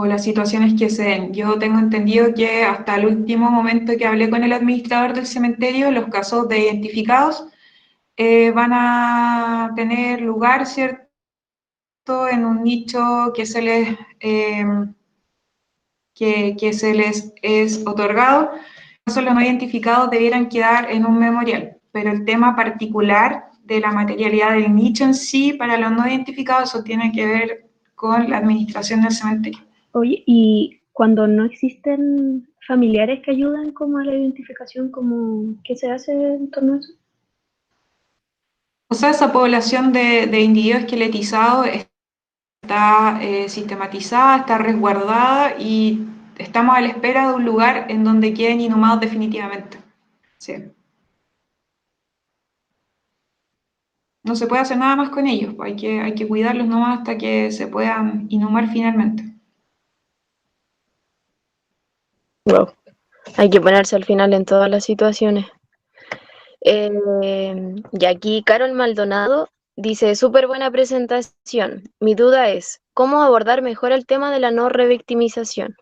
las situaciones que se den. Yo tengo entendido que hasta el último momento que hablé con el administrador del cementerio, los casos de identificados van a tener lugar, ¿cierto?, en un nicho que se les es otorgado. Los no identificados debieran quedar en un memorial, pero el tema particular de la materialidad del nicho en sí para los no identificados, eso tiene que ver con la administración del cementerio. Oye, y cuando no existen familiares que ayudan como a la identificación, ¿qué se hace en torno a eso? O sea, esa población de individuos esqueletizados está sistematizada, está resguardada, y estamos a la espera de un lugar en donde queden inhumados definitivamente. Sí. No se puede hacer nada más con ellos, hay que cuidarlos nomás hasta que se puedan inhumar finalmente. Wow. Hay que ponerse al final en todas las situaciones. Y aquí Carol Maldonado dice, súper buena presentación. Mi duda es, ¿cómo abordar mejor el tema de la no revictimización?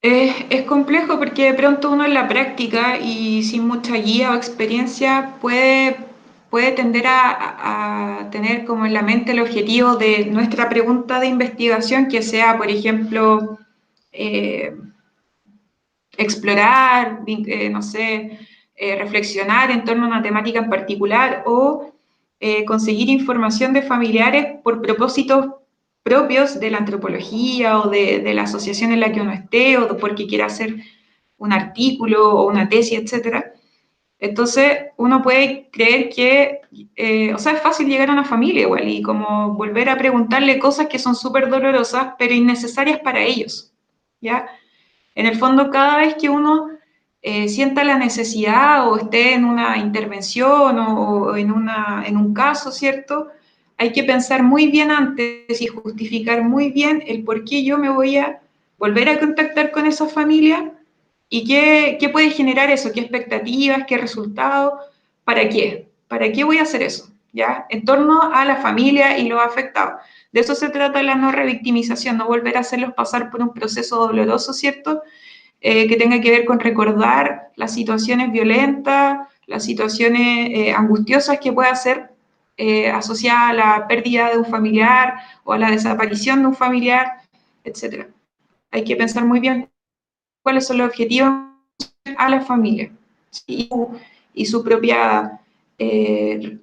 Es complejo porque de pronto uno en la práctica y sin mucha guía o experiencia puede tender a tener como en la mente el objetivo de nuestra pregunta de investigación, que sea, por ejemplo, explorar, no sé, reflexionar en torno a una temática en particular, o conseguir información de familiares por propósitos propios de la antropología o de la asociación en la que uno esté o porque quiera hacer un artículo o una tesis, etcétera. Entonces, uno puede creer que, o sea, es fácil llegar a una familia igual y como volver a preguntarle cosas que son súper dolorosas, pero innecesarias para ellos, ¿ya? En el fondo, cada vez que uno sienta la necesidad o esté en una intervención o en un caso, ¿cierto? Hay que pensar muy bien antes y justificar muy bien el por qué yo me voy a volver a contactar con esa familia y qué puede generar eso, qué expectativas, qué resultados, para qué. ¿Para qué voy a hacer eso? ¿Ya? En torno a la familia y los afectados. De eso se trata la no revictimización, no volver a hacerlos pasar por un proceso doloroso, ¿cierto? Que tenga que ver con recordar las situaciones violentas, las situaciones angustiosas que pueda ser asociada a la pérdida de un familiar o a la desaparición de un familiar, etc. Hay que pensar muy bien cuáles son los objetivos a la familia y su propia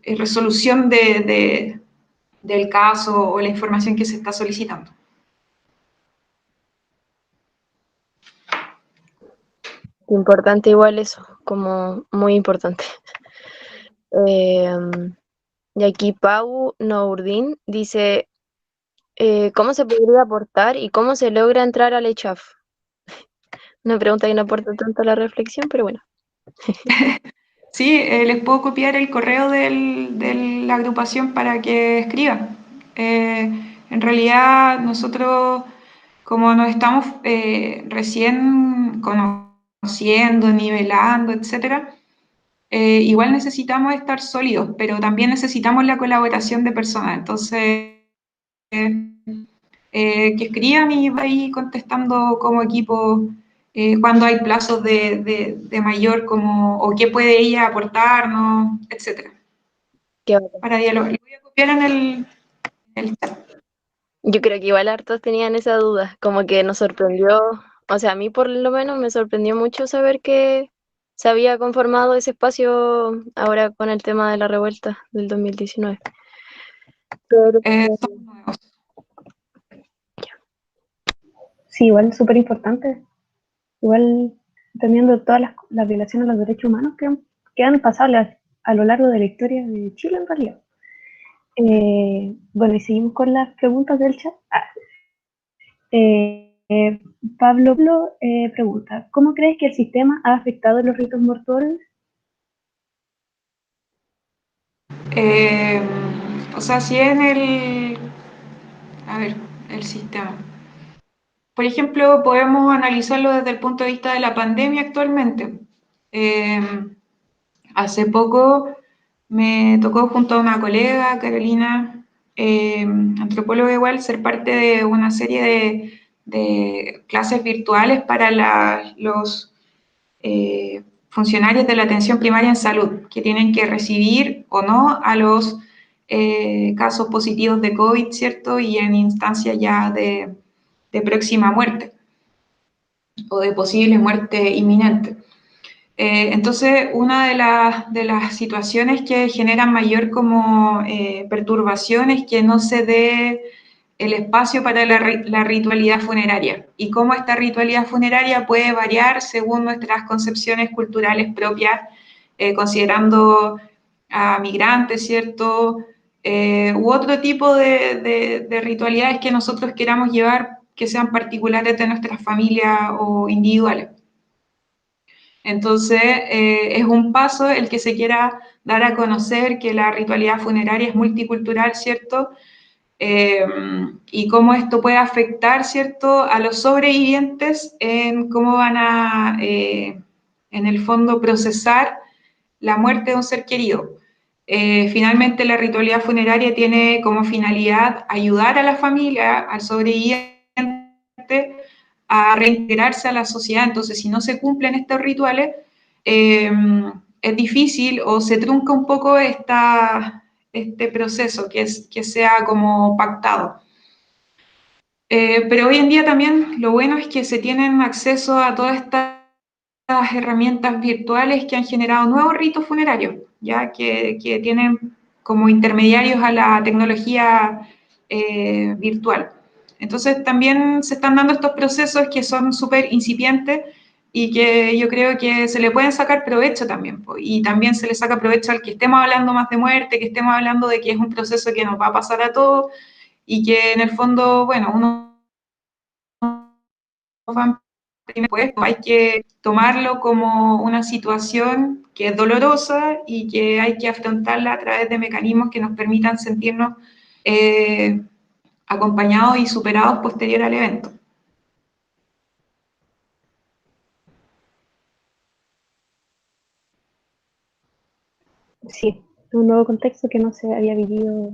resolución del caso o la información que se está solicitando. Importante igual eso, como muy importante. Y aquí Pau Nourdin dice, ¿cómo se podría aportar y cómo se logra entrar al ECHAF? Una pregunta que no aporta tanto a la reflexión, pero bueno. Sí, les puedo copiar el correo de la agrupación para que escriban. En realidad, nosotros, como nos estamos recién conociendo, nivelando, etcétera, igual necesitamos estar sólidos, pero también necesitamos la colaboración de personas. Entonces, que escriban y va ahí contestando como equipo cuando hay plazos de mayor como, o qué puede ella aportarnos, etcétera, Qué bacán. para dialogar. Lo voy a copiar en el chat. Yo creo que igual hartos tenían esa duda, como que nos sorprendió, o sea, a mí por lo menos me sorprendió mucho saber que se había conformado ese espacio ahora con el tema de la revuelta del 2019. Pero Somos nuevos. Sí, igual súper importante. Igual teniendo todas las violaciones a los derechos humanos que han pasado a lo largo de la historia de Chile en realidad. Bueno, y seguimos con las preguntas del chat. Pablo pregunta, ¿cómo crees que el sistema ha afectado los ritos mortuorios? Eh, o sea, si en a ver, el sistema. Por ejemplo, podemos analizarlo desde el punto de vista de la pandemia actualmente. Eh, Hace poco me tocó junto a una colega, Carolina, antropóloga igual, ser parte de una serie de clases virtuales para los funcionarios de la atención primaria en salud, que tienen que recibir o no a los casos positivos de COVID, ¿cierto? Y en instancia ya de próxima muerte o de posible muerte inminente. Entonces, una de las situaciones que generan mayor como perturbación es que no se dé el espacio para la ritualidad funeraria y cómo esta ritualidad funeraria puede variar según nuestras concepciones culturales propias, considerando a migrantes, ¿cierto? U otro tipo de ritualidades que nosotros queramos llevar que sean particulares de nuestras familias o individuales. Entonces, es un paso el que se quiera dar a conocer que la ritualidad funeraria es multicultural, ¿cierto? Y cómo esto puede afectar, ¿cierto?, a los sobrevivientes en cómo van a, en el fondo, procesar la muerte de un ser querido. Finalmente, la ritualidad funeraria tiene como finalidad ayudar a la familia, al sobreviviente, a reintegrarse a la sociedad. Entonces, si no se cumplen estos rituales, es difícil o se trunca un poco este proceso que sea como pactado. Pero hoy en día también lo bueno es que se tienen acceso a todas estas herramientas virtuales que han generado nuevos ritos funerarios, ya que tienen como intermediarios a la tecnología virtual. Entonces también se están dando estos procesos que son súper incipientes y que yo creo que se le pueden sacar provecho también, y también se le saca provecho al que estemos hablando más de muerte, que estemos hablando de que es un proceso que nos va a pasar a todos y que en el fondo, bueno, uno pues hay que tomarlo como una situación que es dolorosa y que hay que afrontarla a través de mecanismos que nos permitan sentirnos acompañados y superados posterior al evento. Sí, un nuevo contexto que no se había vivido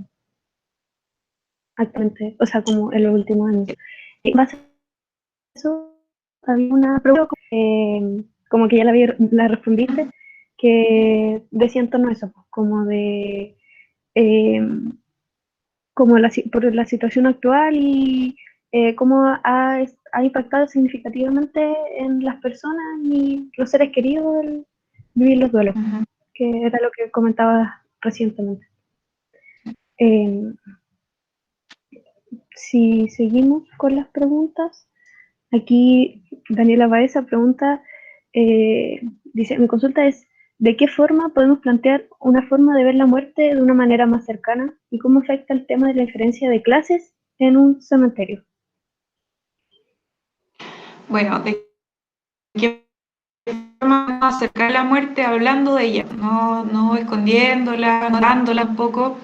actualmente, o sea, como en los últimos años. Y en base a eso, había una pregunta, como que ya la respondiste, que decía en torno a eso, pues, como de eh, por la situación actual y cómo ha impactado significativamente en las personas y los seres queridos el vivir los duelos, que era lo que comentabas recientemente. Si seguimos con las preguntas, aquí Daniela Baeza pregunta, dice, mi consulta es, ¿de qué forma podemos plantear una forma de ver la muerte de una manera más cercana y cómo afecta el tema de la diferencia de clases en un cementerio? Bueno, ¿de qué forma acercar la muerte hablando de ella? No escondiéndola, no dándola un poco.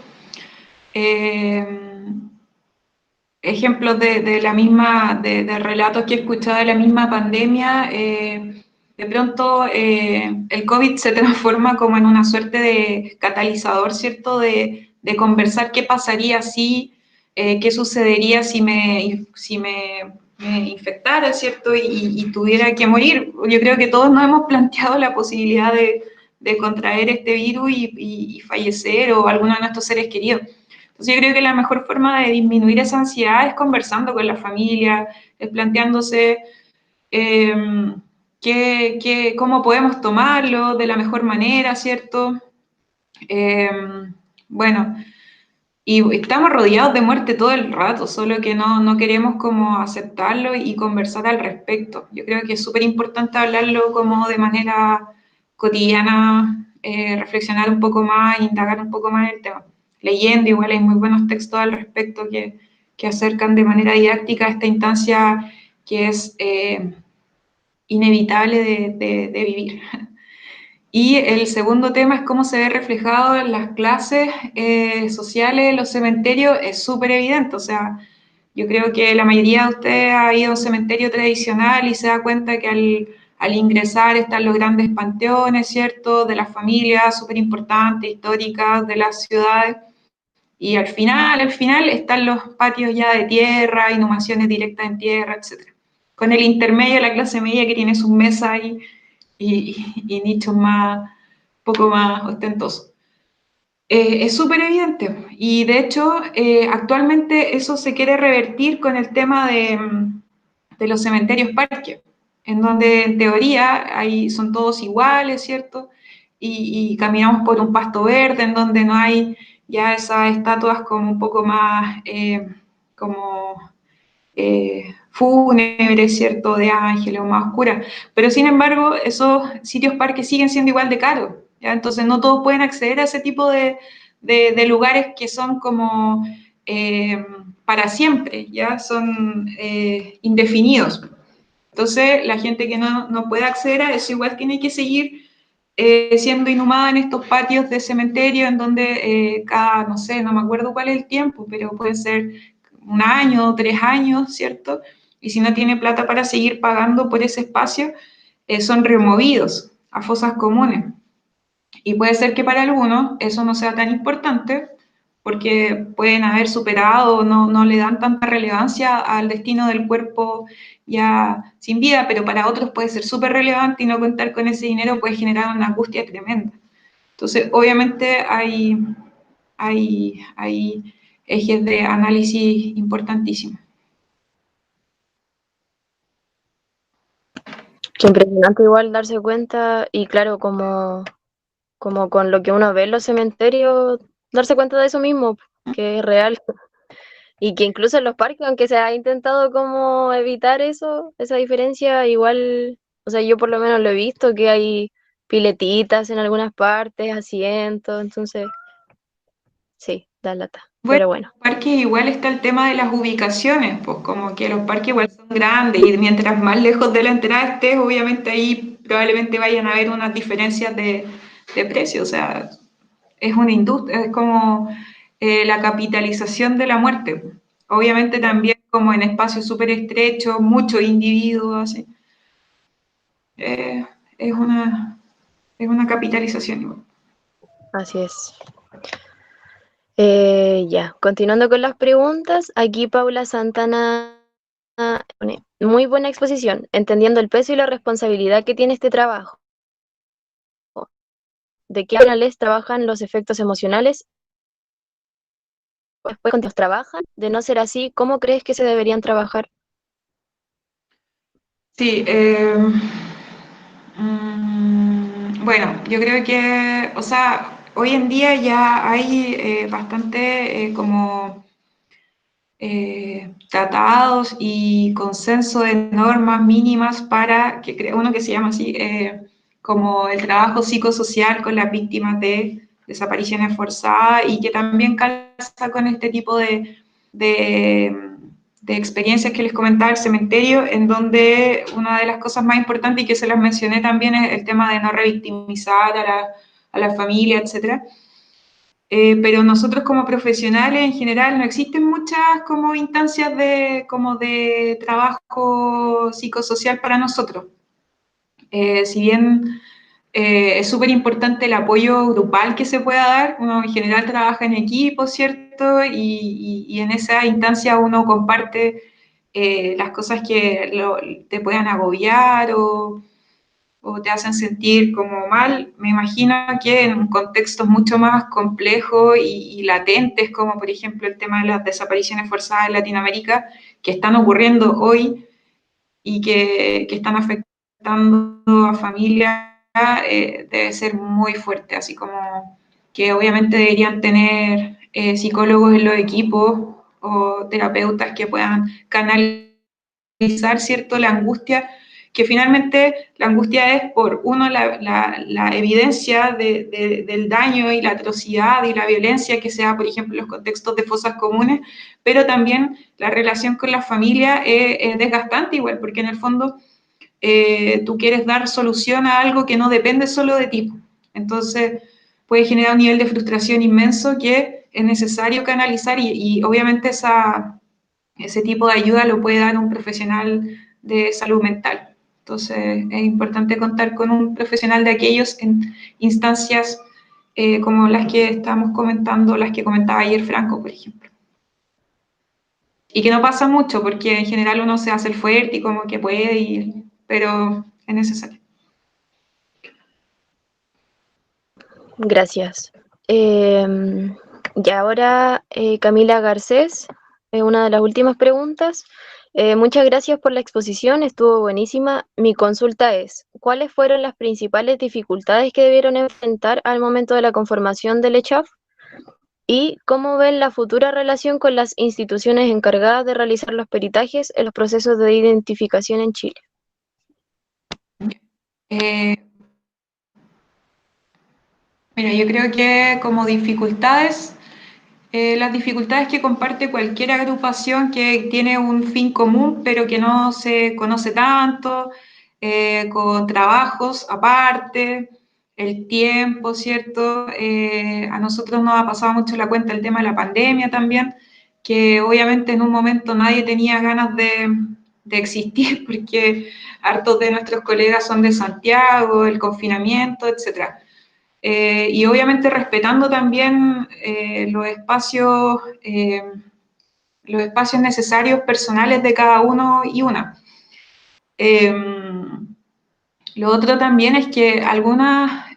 Ejemplos de la misma, de relatos que he escuchado de la misma pandemia, de pronto el COVID se transforma como en una suerte de catalizador, ¿cierto? De conversar qué pasaría si, qué sucedería si me infectara, ¿cierto? Y tuviera que morir. Yo creo que todos nos hemos planteado la posibilidad de contraer este virus y fallecer o alguno de nuestros seres queridos. Entonces yo creo que la mejor forma de disminuir esa ansiedad es conversando con la familia, es planteándose cómo podemos tomarlo de la mejor manera, ¿cierto? Eh, bueno, y estamos rodeados de muerte todo el rato, solo que no queremos como aceptarlo y conversar al respecto. Yo creo que es súper importante hablarlo como de manera cotidiana, reflexionar un poco más, indagar un poco más en el tema. Leyendo, igual hay muy buenos textos al respecto que acercan de manera didáctica esta instancia que es inevitable de vivir. Y el segundo tema es cómo se ve reflejado en las clases sociales, en los cementerios, es súper evidente. O sea, yo creo que la mayoría de ustedes ha ido a un cementerio tradicional y se da cuenta que al ingresar están los grandes panteones, ¿cierto? De las familias súper importantes, históricas, de las ciudades. Y al final están los patios ya de tierra, inhumaciones directas en tierra, etc. Con el intermedio, la clase media que tiene sus mesas ahí y nichos más, poco más ostentosos. Es súper evidente y de hecho actualmente eso se quiere revertir con el tema de los cementerios parques, en donde en teoría ahí son todos iguales, ¿cierto? Y caminamos por un pasto verde en donde no hay ya esas estatuas como un poco más como fúnebres, ¿cierto? De ángeles o más oscuras. Pero sin embargo, esos sitios parques siguen siendo igual de caros, ¿ya? Entonces no todos pueden acceder a ese tipo de lugares que son como para siempre, ¿ya? Son indefinidos. Entonces, la gente que no puede acceder a eso igual tiene que seguir siendo inhumada en estos patios de cementerio en donde cada, no sé, no me acuerdo cuál es el tiempo, pero puede ser 1 año, 3 años, ¿cierto? Y si no tiene plata para seguir pagando por ese espacio, son removidos a fosas comunes. Y puede ser que para algunos eso no sea tan importante porque pueden haber superado o no le dan tanta relevancia al destino del cuerpo ya sin vida, pero para otros puede ser súper relevante y no contar con ese dinero puede generar una angustia tremenda. Entonces, obviamente hay ejes de análisis importantísimos. Qué impresionante igual darse cuenta y claro, como con lo que uno ve en los cementerios, darse cuenta de eso mismo, que es real. Y que incluso en los parques, aunque se ha intentado como evitar eso, esa diferencia, igual, o sea, yo por lo menos lo he visto que hay piletitas en algunas partes, asientos, entonces, sí, da lata. Bueno, Pero en bueno, los parques igual está el tema de las ubicaciones, pues como que los parques igual son grandes y mientras más lejos de la entrada estés, obviamente ahí probablemente vayan a haber unas diferencias de precio, o sea, es una industria, es como la capitalización de la muerte. Obviamente también como en espacios súper estrechos, muchos individuos, así. Eh, es una capitalización igual. así es. Ya, continuando con las preguntas, aquí Paula Santana pone, muy buena exposición, entendiendo el peso y la responsabilidad que tiene este trabajo. ¿De qué canales trabajan los efectos emocionales? Después, cuando trabajan, de no ser así, ¿cómo crees que se deberían trabajar? Sí, bueno, yo creo que, o sea, hoy en día ya hay bastante como tratados y consenso de normas mínimas para, uno que se llama así, como el trabajo psicosocial con las víctimas de desapariciones forzadas y que también calza con este tipo de, de experiencias que les comentaba el cementerio, en donde una de las cosas más importantes y que se las mencioné también es el tema de no revictimizar a la familia, etcétera. Pero nosotros como profesionales en general no existen muchas como instancias como de trabajo psicosocial para nosotros. Si bien es súper importante el apoyo grupal que se pueda dar, uno en general trabaja en equipo, ¿cierto? Y en esa instancia uno comparte las cosas que te puedan agobiar o te hacen sentir como mal. Me imagino que en contextos mucho más complejos y latentes, como por ejemplo el tema de las desapariciones forzadas en Latinoamérica, que están ocurriendo hoy y que están afectando a familias, debe ser muy fuerte, así como que obviamente deberían tener psicólogos en los equipos o terapeutas que puedan canalizar, ¿cierto?, la angustia, que finalmente la angustia es por, uno, la evidencia del daño y la atrocidad y la violencia que se da, por ejemplo, en los contextos de fosas comunes, pero también la relación con la familia es desgastante igual, porque en el fondo tú quieres dar solución a algo que no depende solo de ti. Entonces puede generar un nivel de frustración inmenso que es necesario canalizar y obviamente ese tipo de ayuda lo puede dar un profesional de salud mental. Entonces, es importante contar con un profesional de aquellos en instancias como las que estamos comentando, las que comentaba ayer Franco, por ejemplo. Y que no pasa mucho, porque en general uno se hace el fuerte y como que puede ir, pero es necesario. Gracias. Y ahora Camila Garcés, una de las últimas preguntas. Muchas gracias por la exposición, estuvo buenísima. Mi consulta es, ¿cuáles fueron las principales dificultades que debieron enfrentar al momento de la conformación del ECHAF? ¿Y cómo ven la futura relación con las instituciones encargadas de realizar los peritajes en los procesos de identificación en Chile? Eh, Mira, yo creo que como dificultades, las dificultades que comparte cualquier agrupación que tiene un fin común, pero que no se conoce tanto, con trabajos aparte, el tiempo, ¿cierto? A nosotros nos ha pasado mucho la cuenta el tema de la pandemia también, que obviamente en un momento nadie tenía ganas de existir, porque hartos de nuestros colegas son de Santiago, el confinamiento, etcétera. Y obviamente respetando también los espacios necesarios personales de cada uno y una. Eh, lo otro también es que algunas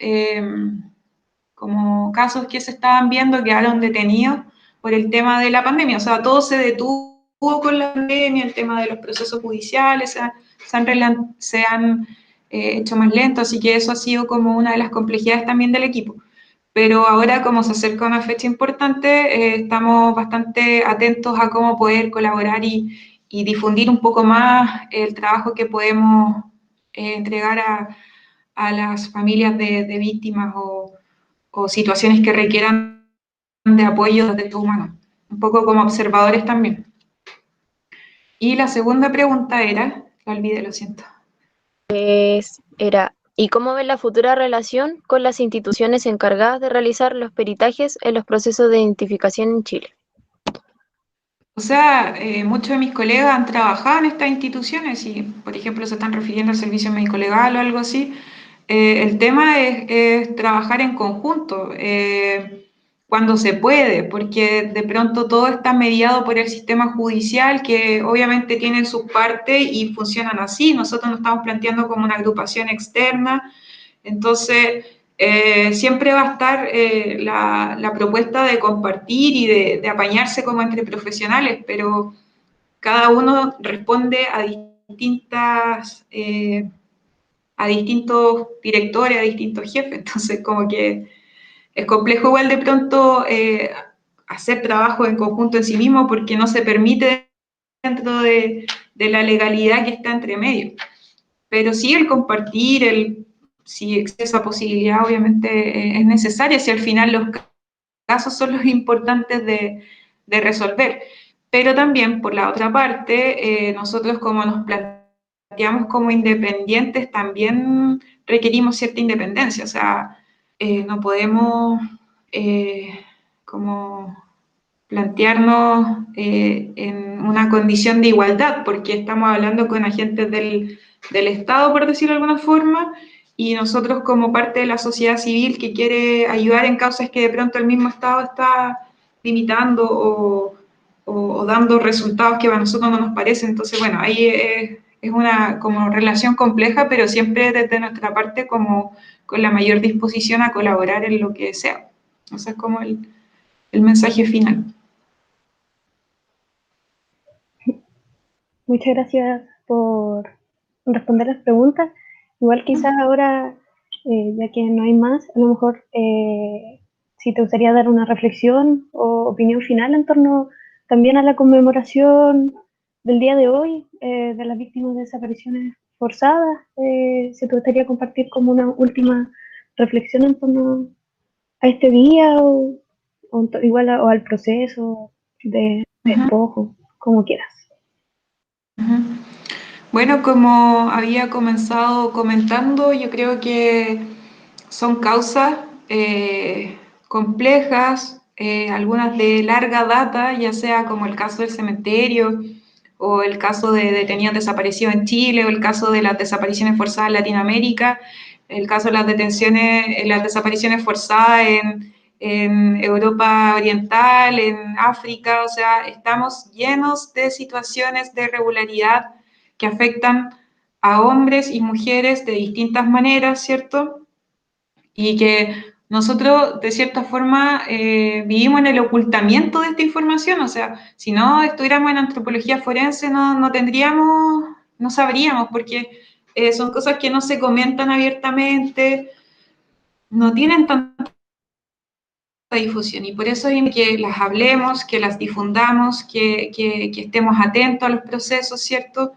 como casos que se estaban viendo quedaron detenidos por el tema de la pandemia, o sea, todo se detuvo con la pandemia, el tema de los procesos judiciales se han hecho más lentos, así que eso ha sido como una de las complejidades también del equipo. pero ahora como se acerca una fecha importante, estamos bastante atentos a cómo poder colaborar y difundir un poco más el trabajo que podemos entregar a las familias de víctimas o situaciones que requieran de apoyo de derechos humanos, un poco como observadores también. Y la segunda pregunta era, la olvidé, lo siento. Era, ¿y cómo ven la futura relación con las instituciones encargadas de realizar los peritajes en los procesos de identificación en Chile? O sea, muchos de mis colegas han trabajado en estas instituciones y, por ejemplo, se están refiriendo al servicio médico legal o algo así. El tema es trabajar en conjunto, cuando se puede, porque de pronto todo está mediado por el sistema judicial, que obviamente tiene sus partes y funcionan así. Nosotros nos estamos planteando como una agrupación externa, entonces siempre va a estar la propuesta de compartir y de apañarse como entre profesionales, pero cada uno responde a distintos directores, a distintos jefes, entonces como que es complejo igual de pronto hacer trabajo en conjunto en sí mismo porque no se permite dentro de la legalidad que está entre medio. Pero sí el compartir, si existe esa posibilidad, obviamente es necesaria, si al final los casos son los importantes de resolver. Pero también, por la otra parte, nosotros como nos planteamos como independientes, también requerimos cierta independencia, o sea, no podemos como plantearnos en una condición de igualdad, porque estamos hablando con agentes del Estado, por decirlo de alguna forma, y nosotros como parte de la sociedad civil que quiere ayudar en causas que de pronto el mismo Estado está limitando o dando resultados que a nosotros no nos parecen. Entonces, bueno, ahí es una como relación compleja, pero siempre desde nuestra parte como con la mayor disposición a colaborar en lo que sea. O sea, es como el mensaje final. Muchas gracias por responder las preguntas. Igual quizás ahora, ya que no hay más, a lo mejor si te gustaría dar una reflexión o opinión final en torno también a la conmemoración del día de hoy de las víctimas de desapariciones forzadas, si te gustaría compartir como una última reflexión en torno a este día igual o al proceso de despojo, como quieras. Bueno, como había comenzado comentando, yo creo que son causas complejas, algunas de larga data, ya sea como el caso del cementerio o el caso de detenidos desaparecidos en Chile o el caso de las desapariciones forzadas en Latinoamérica, el caso de las detenciones, las desapariciones forzadas en Europa Oriental, en África, o sea, estamos llenos de situaciones de irregularidad que afectan a hombres y mujeres de distintas maneras, ¿cierto? Y que nosotros, de cierta forma, vivimos en el ocultamiento de esta información, o sea, si no estuviéramos en antropología forense, no tendríamos, no sabríamos, porque son cosas que no se comentan abiertamente, no tienen tanta difusión, y por eso es que las hablemos, que las difundamos, que estemos atentos a los procesos, ¿cierto?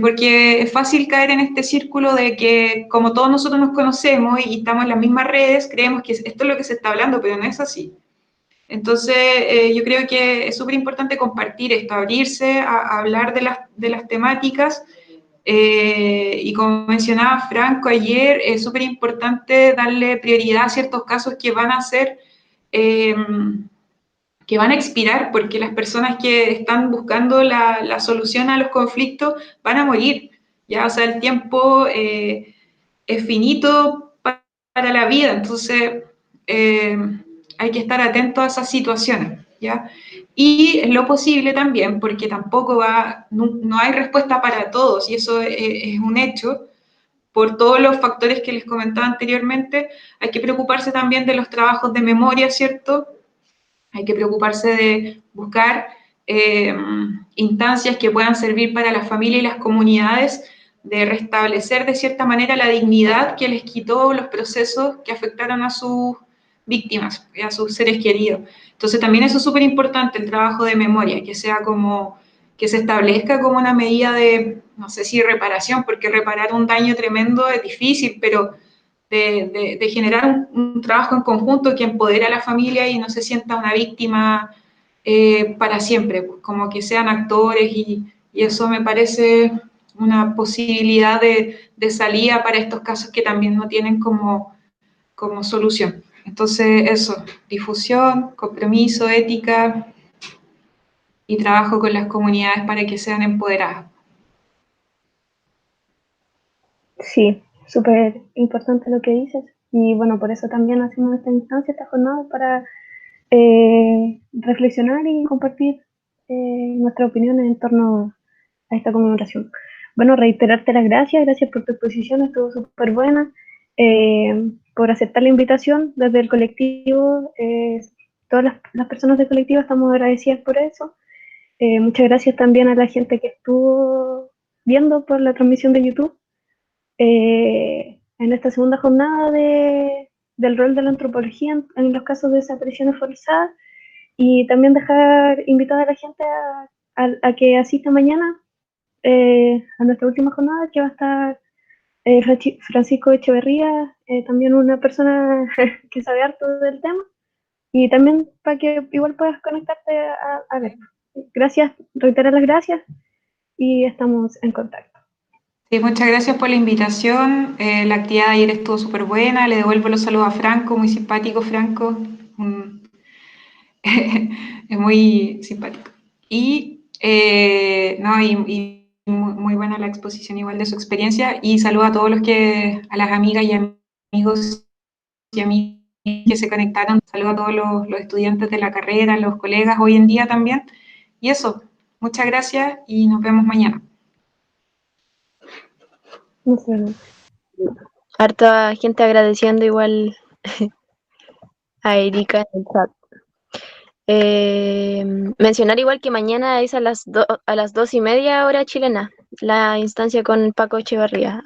Porque es fácil caer en este círculo de que como todos nosotros nos conocemos y estamos en las mismas redes, creemos que esto es lo que se está hablando, pero no es así. Entonces, yo creo que es súper importante compartir esto, abrirse a hablar de las temáticas. Y como mencionaba Franco ayer, es súper importante darle prioridad a ciertos casos que van a ser que van a expirar porque las personas que están buscando la solución a los conflictos van a morir. Ya, o sea, el tiempo es finito para la vida, entonces hay que estar atento a esas situaciones, ¿ya? Y en lo posible también, porque tampoco no hay respuesta para todos, y eso es un hecho, por todos los factores que les comentaba anteriormente, hay que preocuparse también de los trabajos de memoria, ¿cierto? Hay que preocuparse de buscar instancias que puedan servir para la familia y las comunidades, de restablecer de cierta manera la dignidad que les quitó los procesos que afectaron a sus víctimas, a sus seres queridos. Entonces también eso es súper importante, el trabajo de memoria, que sea como, que se establezca como una medida de, no sé si reparación, porque reparar un daño tremendo es difícil, pero de generar un trabajo en conjunto que empodere a la familia y no se sienta una víctima para siempre, pues, como que sean actores y eso me parece una posibilidad de salida para estos casos que también no tienen como solución. Entonces, eso, difusión, compromiso, ética y trabajo con las comunidades para que sean empoderadas. Sí, súper importante lo que dices. Y bueno, por eso también hacemos esta instancia, esta jornada, para reflexionar y compartir nuestras opiniones en torno a esta conmemoración. Bueno, reiterarte las gracias, gracias por tu exposición, estuvo súper buena, por aceptar la invitación desde el colectivo, todas las personas del colectivo estamos agradecidas por eso. Muchas gracias también a la gente que estuvo viendo por la transmisión de YouTube en esta segunda jornada del rol de la antropología en los casos de desapariciones forzadas, y también dejar invitada a la gente a que asista mañana a nuestra última jornada, que va a estar Francisco Echeverría, también una persona que sabe harto del tema, y también para que igual puedas conectarte a ver. Gracias, reiterar las gracias y estamos en contacto. Sí, muchas gracias por la invitación. La actividad de ayer estuvo súper buena. Le devuelvo los saludos a Franco, muy simpático Franco. Es muy simpático. Y, no, y muy buena la exposición igual de su experiencia. Y saludo a todos a las amigas y amigos y amigas que se conectaron. Saludo a todos los estudiantes de la carrera, los colegas hoy en día también. Y eso, muchas gracias y nos vemos mañana. Nos vemos. Harta gente agradeciendo igual a Erika en el chat. Mencionar igual que mañana es a las 2:30 hora chilena, la instancia con Paco Echeverría.